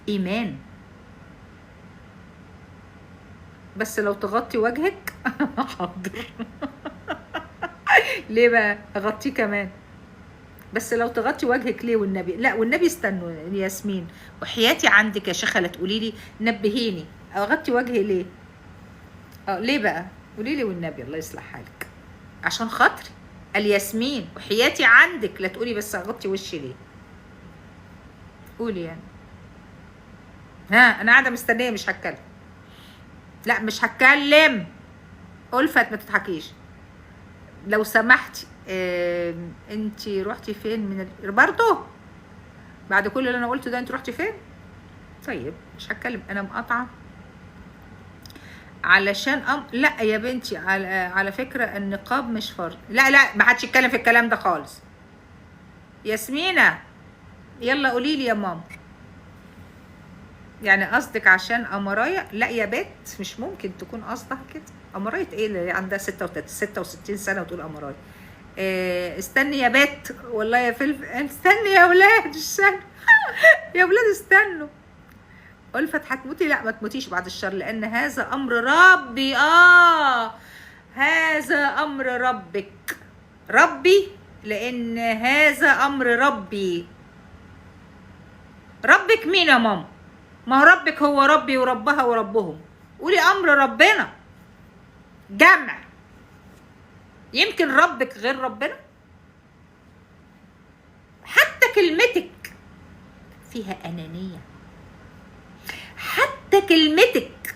إيمان، بس لو تغطي وجهك حاضر. ليه بقى اغطيه كمان؟ بس لو تغطي وجهك ليه والنبي؟ لا والنبي استنوا ياسمين، وحياتي عندك يا شيخه لا تقولي لي نبهيني اغطي وجهي ليه. ليه بقى؟ قولي لي والنبي الله يصلح حالك، عشان خاطري الياسمين، وحياتي عندك لا تقولي بس اغطي وشي ليه. قولي يعني. انا قاعده مستنيه، مش هتكلم. لا مش هتكلم. ألفت ما تضحكيش لو سمحتي. انتي رحتي فين من برضه بعد كل اللي انا قلته ده؟ انتي رحتي فين؟ طيب مش هتكلم، انا مقاطعه علشان لا يا بنتي، على فكره النقاب مش فرض. لا ما حدش يتكلم في الكلام ده خالص. ياسمينه يلا قولي لي يا ماما، يعني قصدك عشان قمرايه؟ لا يا بنت مش ممكن تكون قصدها كده. قمرايه ايه اللي عندها 66 سنه وتقول قمرايه؟ استني يا بت، والله يا فلفل استني يا ولاد، استنوا يا ولاد استنوا. ألفت هتموتي؟ لا ما تموتيش بعد الشر، لأن هذا أمر ربي. هذا أمر ربي، لأن هذا أمر ربي. ربك مين يا ماما؟ ما هو ربك هو ربي وربها وربهم. قولي أمر ربنا جمع، يمكن ربك غير ربنا. حتى كلمتك فيها أنانية، حتى كلمتك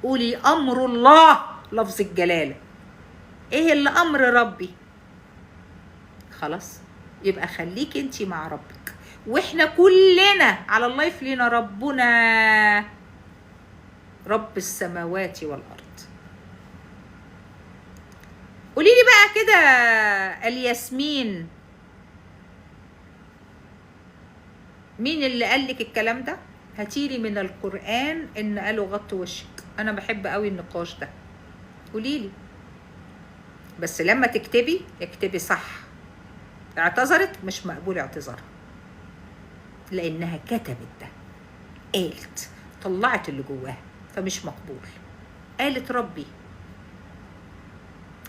قولي أمر الله لفظ الجلالة. إيه اللي أمر ربي؟ خلاص يبقى خليك انتي مع ربك، واحنا كلنا على الله يفلينا ربنا رب السماوات والأرض. قولي لي بقى كده الياسمين، مين اللي قال لك الكلام ده؟ هاتيلي من القرآن ان قالوا غطي وشك. انا بحب قوي النقاش ده، قولي لي. بس لما تكتبي اكتبي صح. اعتذرت مش مقبول اعتذارها، لانها كتبت ده، طلعت اللي جواها، فمش مقبول. قالت ربي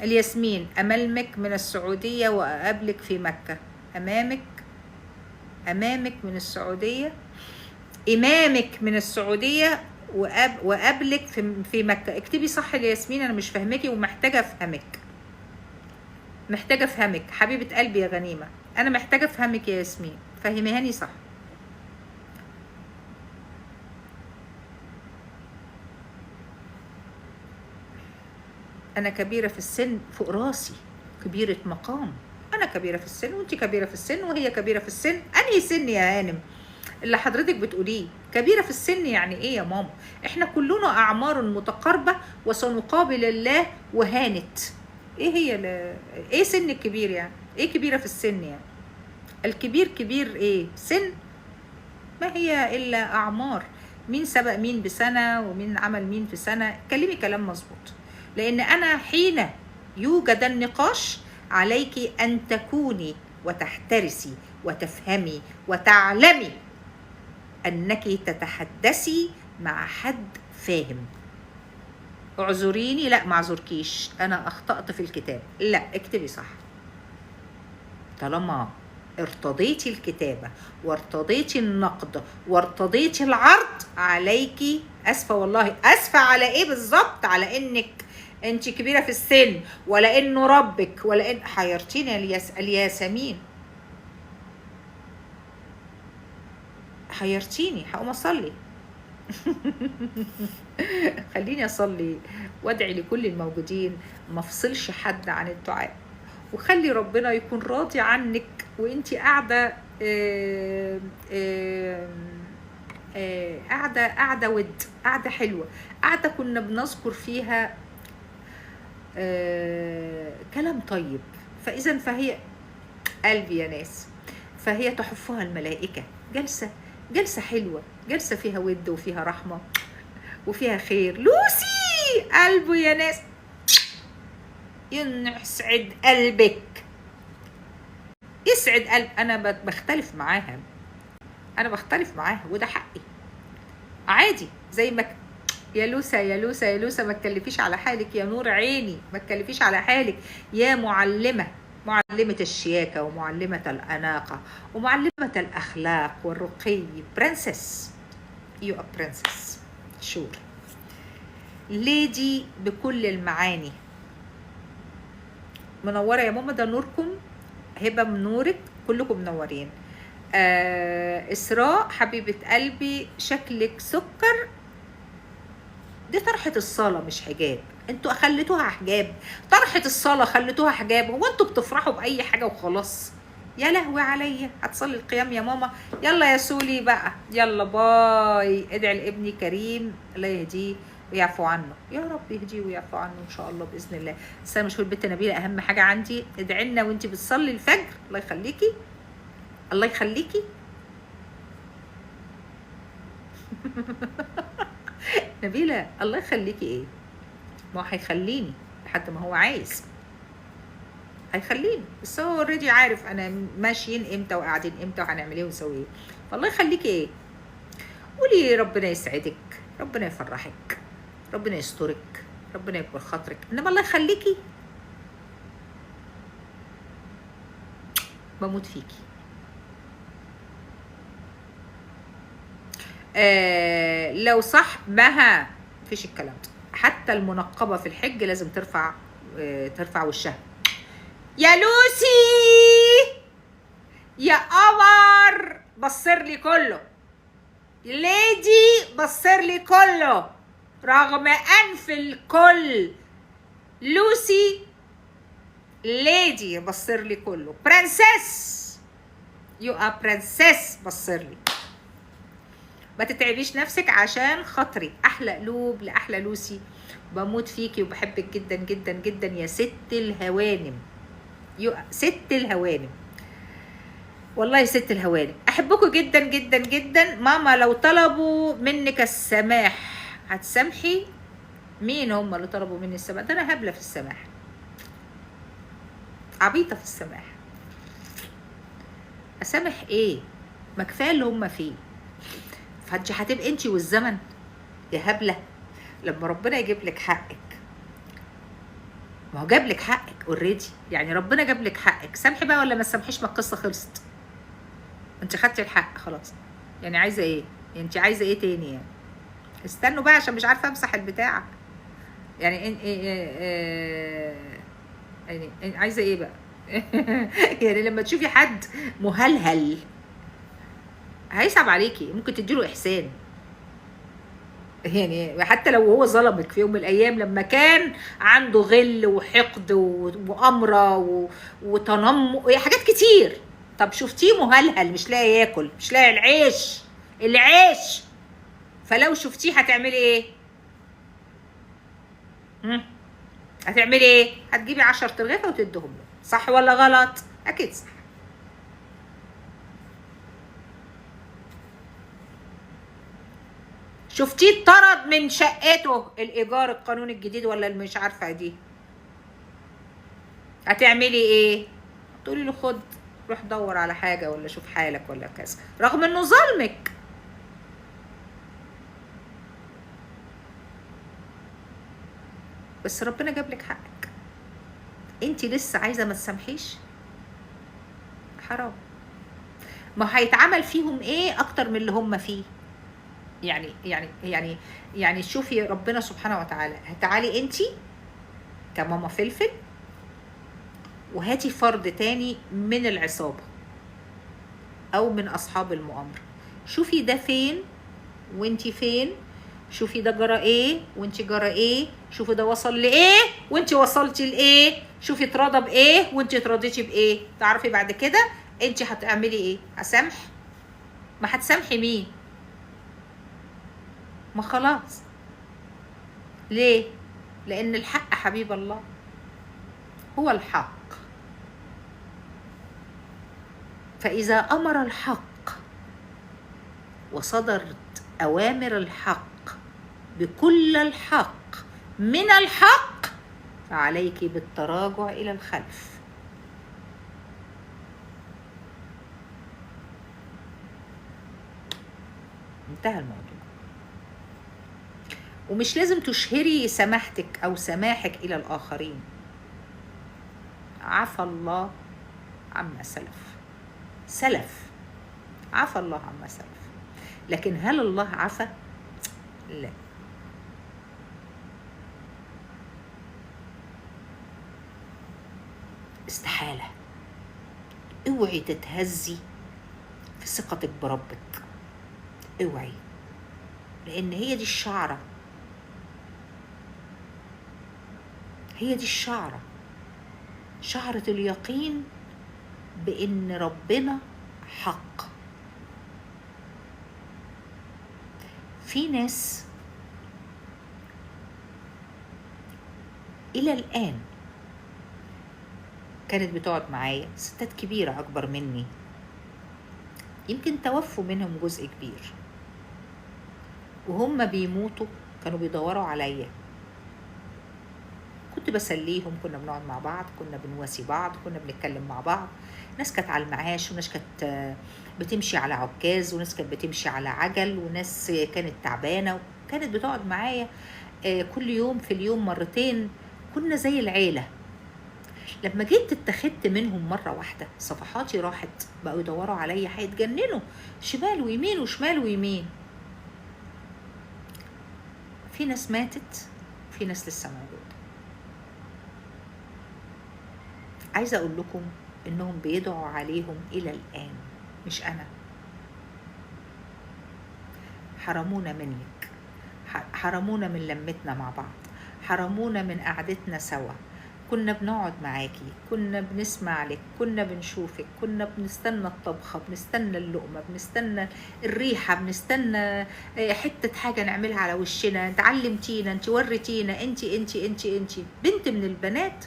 الياسمين، أملمك من السعودية وأقابلك في مكة. أمامك من السعودية، إمامك من السعودية وقابلك في مكة. اكتبي صح يا ياسمين، أنا مش فاهمكي ومحتاجة أفهمك. محتاجة أفهمك حبيبة قلبي يا غنيمة، أنا محتاجة أفهمك يا ياسمين، فهميهاني صح. أنا كبيرة في السن فوق راسي، كبيرة مقام. أنا كبيرة في السن وأنت كبيرة في السن وهي كبيرة في السن. أنهي سن يا هانم اللي حضرتك بتقوليه؟ كبيرة في السن يعني إيه يا ماما؟ إحنا كلنا أعمار متقاربة وسنقابل الله وهانت. إيه هي إيه سن الكبير يعني؟ إيه كبيرة في السن يعني؟ الكبير كبير إيه؟ سن؟ ما هي إلا أعمار. مين سبق مين بسنة ومين عمل مين في سنة؟ كلمي كلام مظبوط. لأن أنا حين يوجد النقاش عليك أن تكوني وتحترسي وتفهمي وتعلمي أنك تتحدثي مع حد فاهم. اعذريني، لا معذركيش، أنا أخطأت في الكتاب. لا اكتبي صح. طالما ارتضيتي الكتابة وارتضيتي النقد وارتضيتي العرض عليكي، أسفة والله. أسفة على إيه بالظبط؟ على إنك أنت كبيرة في السن، ولا إنه ربك، ولا إن حيرتيني يا الياسمين، حيرتيني. هقوم أصلي. خليني أصلي وأدعي لكل الموجودين، ما افصلش حد عن الدعاء، وخلي ربنا يكون راضي عنك وانتي قاعدة قاعدة ود، قاعدة حلوة، قاعدة كنا بنذكر فيها كلام طيب. فإذا فهي قلبي يا ناس، فهي تحفها الملائكة. جلسة حلوة، جلسة فيها ود وفيها رحمة وفيها خير. لوسي قلبه يا ناس، يسعد قلبك، يسعد قلب. أنا بختلف معاها، أنا بختلف معاها وده حقي عادي. زي ما يا لوسة يا لوسة يا لوسة، ما تكلفيش على حالك يا نور عيني، ما تكلفيش على حالك يا معلمة الشياكة ومعلمة الأناقة ومعلمة الأخلاق والرقي. برنسس، يو ا برنسس شور ليدي بكل المعاني. منورة يا ماما، ده نوركم، هبة من نورك، كلكم منورين. إسراء حبيبة قلبي، شكلك سكر. دي طرحة الصلاة مش حجاب، انتوا خليتوها حجاب. طرحة الصلاة خليتوها حجاب. هو انتوا بتفرحوا بأي حاجة وخلاص؟ يا لهوي عليا، هتصلي القيام يا ماما. يلا يا سولي بقى، يلا باي. ادعي لابني كريم الله يهديه ويعفو عنه، يا رب يهديه ويعفو عنه ان شاء الله باذن الله. بس انا مش هقول البت نبيله، اهم حاجه عندي ادعي لنا وانت بتصلي الفجر. الله يخليكي، الله يخليكي. نبيله الله يخليكي ايه؟ ما هو هيخليني لحد ما هو عايز، هيخليني. بس هو اوريدي عارف انا ماشيين امتى وقاعدين امتى وهنعمل ايه ونسوي ايه. فالله يخليكي ايه؟ قولي ربنا يسعدك، ربنا يفرحك، ربنا يسترك، ربنا يكبر خاطرك. انما الله يخليكي بموت فيكي. لو صح مها مفيش الكلام ده. حتى المنقبة في الحج لازم ترفع وشها. يا لوسي يا قمر، بصر لي كله. ليدي بصر لي كله رغم انف الكل. لوسي ليدي بصر لي كله. برنسس، يو ا برنسس، بصر لي. ما تتعبيش نفسك عشان خاطري. احلى قلوب لاحلى لوسي، بموت فيكي وبحبك جدا جدا جدا يا ست الهوانم. ست الهوانم والله، ست الهوانم، احبكم جدا جدا جدا. ماما لو طلبوا منك السماح هتسامحي؟ مين هم اللي طلبوا مني السماح؟ ده انا هبله في السماح، عبيطه في السماح. اسامح ايه؟ ما كفايه اللي هم فيه. فانت هتبقي انت والزمن يا هبله لما ربنا يجيب لك حقك. ما هو جاب لك حقك اوريدي، يعني ربنا جاب لك حقك، سامحي بقى ولا ما تسامحيش؟ ما القصه خلصت، انت خدتي الحق خلاص. يعني عايزه ايه؟ يعني انت عايزه ايه تاني يعني؟ استنوا بقى عشان مش عارفه امسح البتاع. يعني يعني عايزه ايه بقى؟ يعني لما تشوفي حد مهلهل هيصعب عليكي، ممكن تديله احسان. يعني حتى لو هو ظلمك في يوم من الايام لما كان عنده غل وحقد ومؤامره وتنمر حاجات كتير، طب شفتيه مهلهل مش لاقي ياكل، مش لاقي العيش، فلو شفتيه هتعملي ايه؟ هتعملي ايه؟ هتجيبي 10 ترغيفه وتديهم له، صح ولا غلط؟ اكيد صح. شفتيه اتطرد من شقته، الايجار القانون الجديد ولا مش عارفه دي، هتعملي ايه؟ تقولي له خد روح دور على حاجه ولا شوف حالك ولا كذا، رغم انه ظلمك. بس ربنا جاب لك حقك، انت لسه عايزه ما تسامحيش؟ حرام. ما هيتعمل فيهم ايه اكتر من اللي هم فيه؟ يعني شوفي ربنا سبحانه وتعالى، تعالي انت كماما فلفل وهاتي فرد تاني من العصابة او من اصحاب المؤامرة، شوفي ده فين وانت فين، شوفي ده جرى ايه وانت جرى ايه، شوفي ده وصل لايه وانت وصلتي لايه، شوفي اتراضى بايه وانت اتراضيتي بايه، تعرفي بعد كده انت هتعملي ايه. هسامح؟ ما هتسامحي مين؟ ما خلاص. ليه؟ لان الحق حبيب الله هو الحق، فاذا امر الحق وصدرت اوامر الحق بكل الحق من الحق فعليك بالتراجع الى الخلف. انتهى الموضوع. ومش لازم تشهري سماحتك او سماحك الى الاخرين. عفى الله عما سلف، عفى الله عما سلف، لكن هل الله عفى؟ لا. استحالة. اوعي تتهزي في ثقتك بربك، اوعي، لان هي دي الشعرة، هي دي الشعرة، شعرة اليقين بان ربنا حق. في ناس الى الان كانت بتقعد معايا، ستات كبيرة اكبر مني، يمكن توفوا منهم جزء كبير، وهم بيموتوا كانوا بيدوروا عليا، كنت بسليهم، كنا بنقعد مع بعض، كنا بنواسي بعض، كنا بنتكلم مع بعض. ناس كانت على المعاش، وناس كانت بتمشي على عكاز، وناس كانت بتمشي على عجل، وناس كانت تعبانة وكانت بتقعد معايا كل يوم، في اليوم مرتين، كنا زي العيلة. لما جيت اتخذت منهم مرة واحدة صفحاتي راحت، بقوا يدوروا عليا هيتجننوا، شمال ويمين وشمال ويمين. في ناس ماتت، في ناس لسه موجودة. عايزة اقول لكم انهم بيدعوا عليهم الى الان، مش انا. حرمونا منك، حرمونا من لمتنا مع بعض، حرمونا من قعدتنا سوا، كنا بنقعد معاكي، كنا بنسمع لك، كنا بنشوفك، كنا بنستنى الطبخة، بنستنى اللقمة، بنستنى الريحة، بنستنى حتة حاجة نعملها على وشنا، انت علمتينا، انت وريتينا، انت بنت من البنات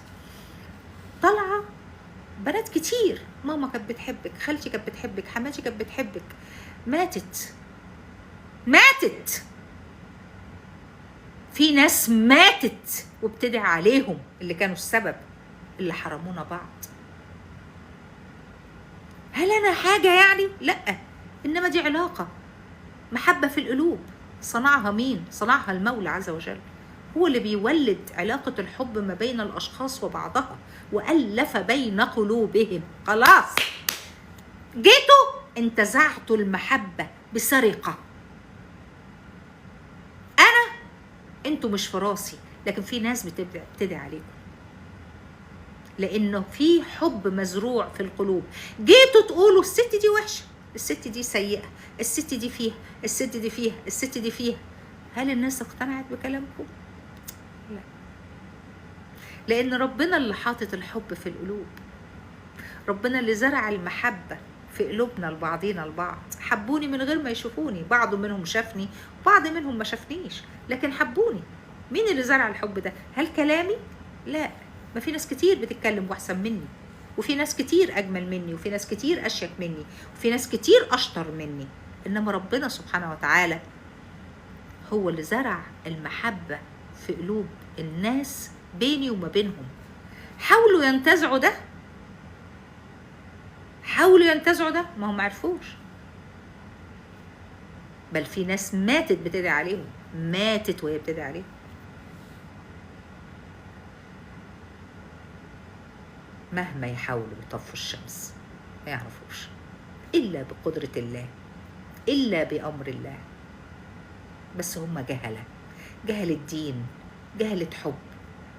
طالعة، بنات كتير، ماما كانت بتحبك، خالتي كانت بتحبك، حماتي كانت بتحبك، ماتت. في ناس ماتت وابتدع عليهم اللي كانوا السبب، اللي حرمونا بعض. هل انا حاجة يعني؟ لا، انما دي علاقة، محبة في القلوب. صنعها مين؟ صنعها المولى عز وجل. هو اللي بيولد علاقة الحب ما بين الأشخاص وبعضها، وألف بين قلوبهم. خلاص جيتوا انتزعتوا المحبة بسرقة. انتوا مش في راسي، لكن في ناس بتدعي عليكم، لانه في حب مزروع في القلوب. جيتوا تقولوا الست دي وحشه، الست دي سيئه، الست دي فيها، الست دي فيها، الست دي فيها. هل الناس اقتنعت بكلامكم؟ لا، لان ربنا اللي حاطط الحب في القلوب، ربنا اللي زرع المحبه في قلوبنا لبعضينا البعض. حبوني من غير ما يشوفوني، بعض منهم شافني وبعض منهم ما شافنيش، لكن حبوني. مين اللي زرع الحب ده؟ هل كلامي؟ لا، ما في ناس كتير بتتكلم واحسن مني، وفي ناس كتير اجمل مني، وفي ناس كتير اشيك مني، وفي ناس كتير اشطر مني، انما ربنا سبحانه وتعالى هو اللي زرع المحبة في قلوب الناس بيني وما بينهم. حاولوا ينتزعوا ده، حاولوا ينتزعوا ده، ما هم عرفوش. بل في ناس ماتت بتدعي عليهم، ماتت وهي بتدعي عليهم. مهما يحاولوا يطفوا الشمس ما يعرفوش، إلا بقدرة الله، إلا بأمر الله. بس هم جهلة، جهلة دين، جهلة حب،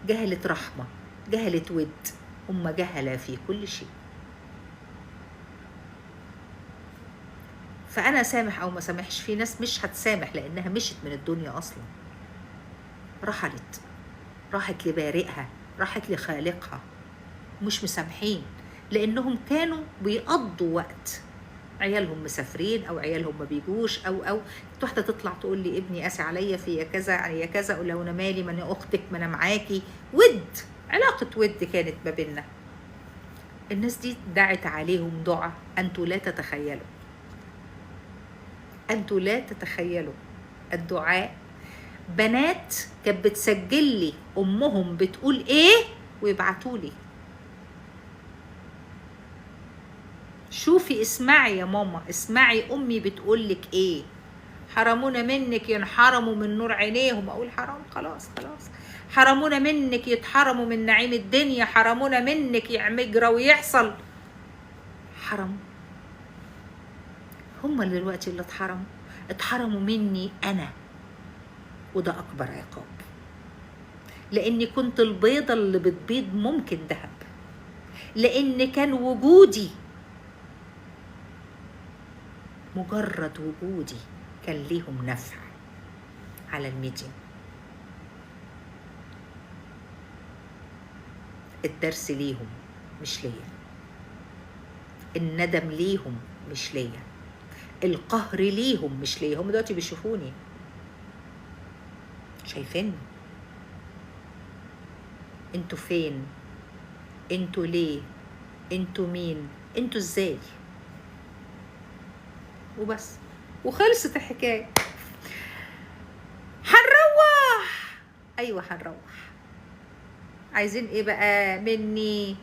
جهلة رحمة، جهلة ود. هم جهلة في كل شيء. فأنا سامح أو ما سامحش، في ناس مش هتسامح لأنها مشت من الدنيا أصلا، رحلت، راحت لبارئها، راحت لخالقها، مش مسامحين لأنهم كانوا بيقضوا وقت، عيالهم مسافرين أو عيالهم ما بيجوش، أو واحدة تطلع تقول لي ابني قاسي عليا في كذا يا كذا، أقول له أنا مالي، ما أنا أختك، ما أنا معاكي. ود، علاقة ود كانت ما بيننا. الناس دي دعت عليهم دعاء أنتوا لا تتخيلوا، أنتوا لا تتخيلوا الدعاء. بنات كانت بتسجل لي أمهم بتقول إيه ويبعتوا لي، شوفي اسمعي يا ماما، اسمعي أمي بتقول لك إيه. حرمونا منك ينحرموا من نور عينيهم. أقول حرام، خلاص خلاص. حرمونا منك يتحرموا من نعيم الدنيا، حرمونا منك يجرى ويحصل. حرموا. هم اللي دلوقتي اللي اتحرموا مني أنا، وده أكبر عقاب، لأني كنت البيضة اللي بتبيض ممكن ذهب، لأن كان وجودي، مجرد وجودي كان ليهم نفع على الميديا. الدرس ليهم مش ليا، الندم ليهم مش ليا، القهر ليهم مش ليا. هم دلوقتي بيشوفوني، شايفيني. انتوا فين؟ انتوا ليه؟ انتوا مين؟ انتوا ازاي؟ وبس، وخلصت الحكاية. هنروح. ايوه هنروح. عايزين ايه بقى مني؟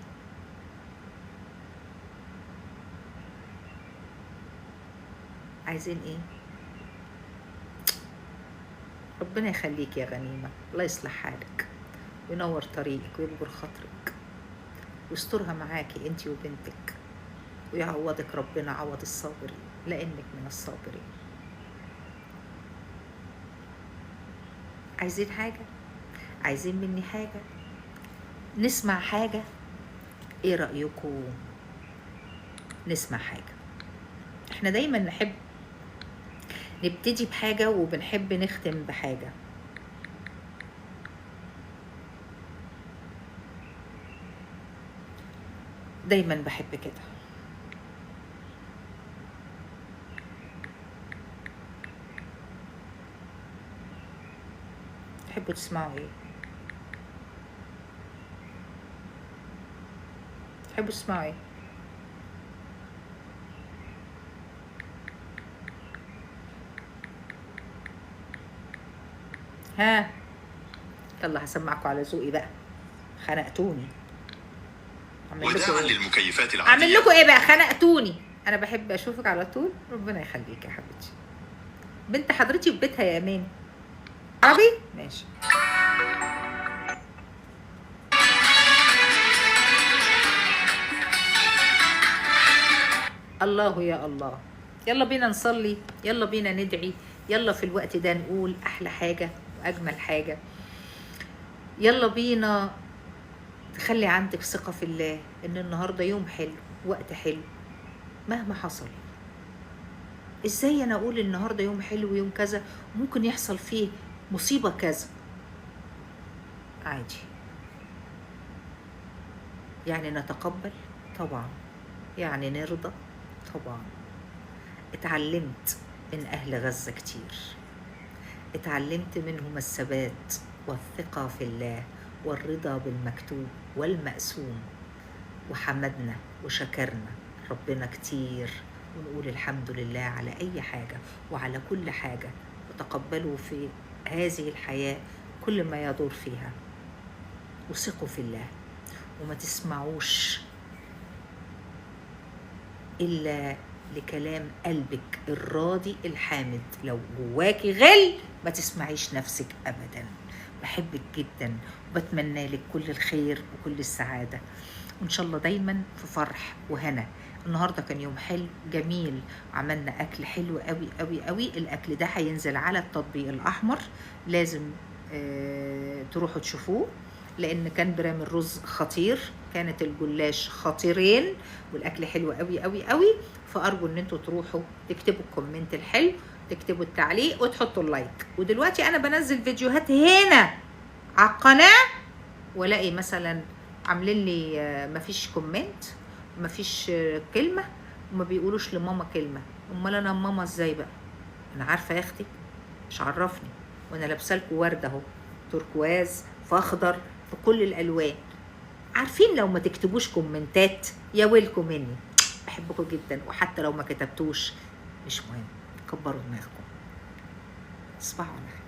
عايزين ايه؟ ربنا يخليك يا غنيمة، الله يصلح حالك وينور طريقك ويكبر خاطرك ويسترها معاكي انتي وبنتك، ويعوضك ربنا عوض الصابرين، لانك من الصابرين. عايزين حاجة؟ عايزين مني حاجة؟ نسمع حاجة؟ ايه رأيكم نسمع حاجة؟ احنا دايما نحب نبتدي بحاجة وبنحب نختم بحاجة. دايما بحب كده. تحبوا تسمعوا ايه؟ تحبوا تسمعوا ايه؟ ها، يلا هسمعكم على ذوقي بقى. خنقتوني. وداعا للمكيفات العادية. اعمل لكم ايه بقى؟ خنقتوني. انا بحب اشوفك على طول، ربنا يخليك يا حبيبتي. بنت حضرتي في بيتها يا امان. عربي؟ ماشي. الله يا الله. يلا بينا نصلي، يلا بينا ندعي، يلا في الوقت ده نقول أحلى حاجة وأجمل حاجة. يلا بينا تخلي عندك ثقة في الله إن النهاردة يوم حلو، وقت حلو مهما حصل. إزاي أنا أقول النهاردة يوم حلو ويوم كذا ممكن يحصل فيه مصيبة كذا؟ عادي. يعني نتقبل طبعا، يعني نرضى طبعا. اتعلمت من أهل غزة كتير، اتعلمت منهم الثبات والثقة في الله والرضا بالمكتوب والمقسوم، وحمدنا وشكرنا ربنا كتير، ونقول الحمد لله على أي حاجة وعلى كل حاجة، وتقبلوا في هذه الحياة كل ما يدور فيها، وثقوا في الله، وما تسمعوش إلا لكلام قلبك الراضي الحامد. لو جواكي غل ما تسمعيش نفسك أبدا. بحبك جدا وبتمنى لك كل الخير وكل السعادة، وإن شاء الله دايما في فرح وهنا. النهاردة كان يوم حلو جميل، عملنا أكل حلو قوي قوي قوي. الأكل ده هينزل على التطبيق الأحمر، لازم تروحوا تشوفوه، لأن كان برام الرز خطير، كانت الجلاش خطيرين، والأكل حلو قوي قوي قوي. فأرجو إن انتوا تروحوا تكتبوا الكومنت الحلو، تكتبوا التعليق وتحطوا اللايك. ودلوقتي أنا بنزل فيديوهات هنا على القناة، ولاقي مثلا عاملين لي مفيش كومنت، مفيش كلمة، وما بيقولوش لماما كلمة. امال انا ماما ازاي بقى؟ انا عارفة يا اختي، مش عرفني، وانا لابسالكوا وردة اهو، تركواز في اخضر في كل الالوان. عارفين لو ما تكتبوش كومنتات يا ويلكم مني. بحبكم جدا، وحتى لو ما كتبتوش مش مهم، كبروا دماغكم. تصبحوا على خير.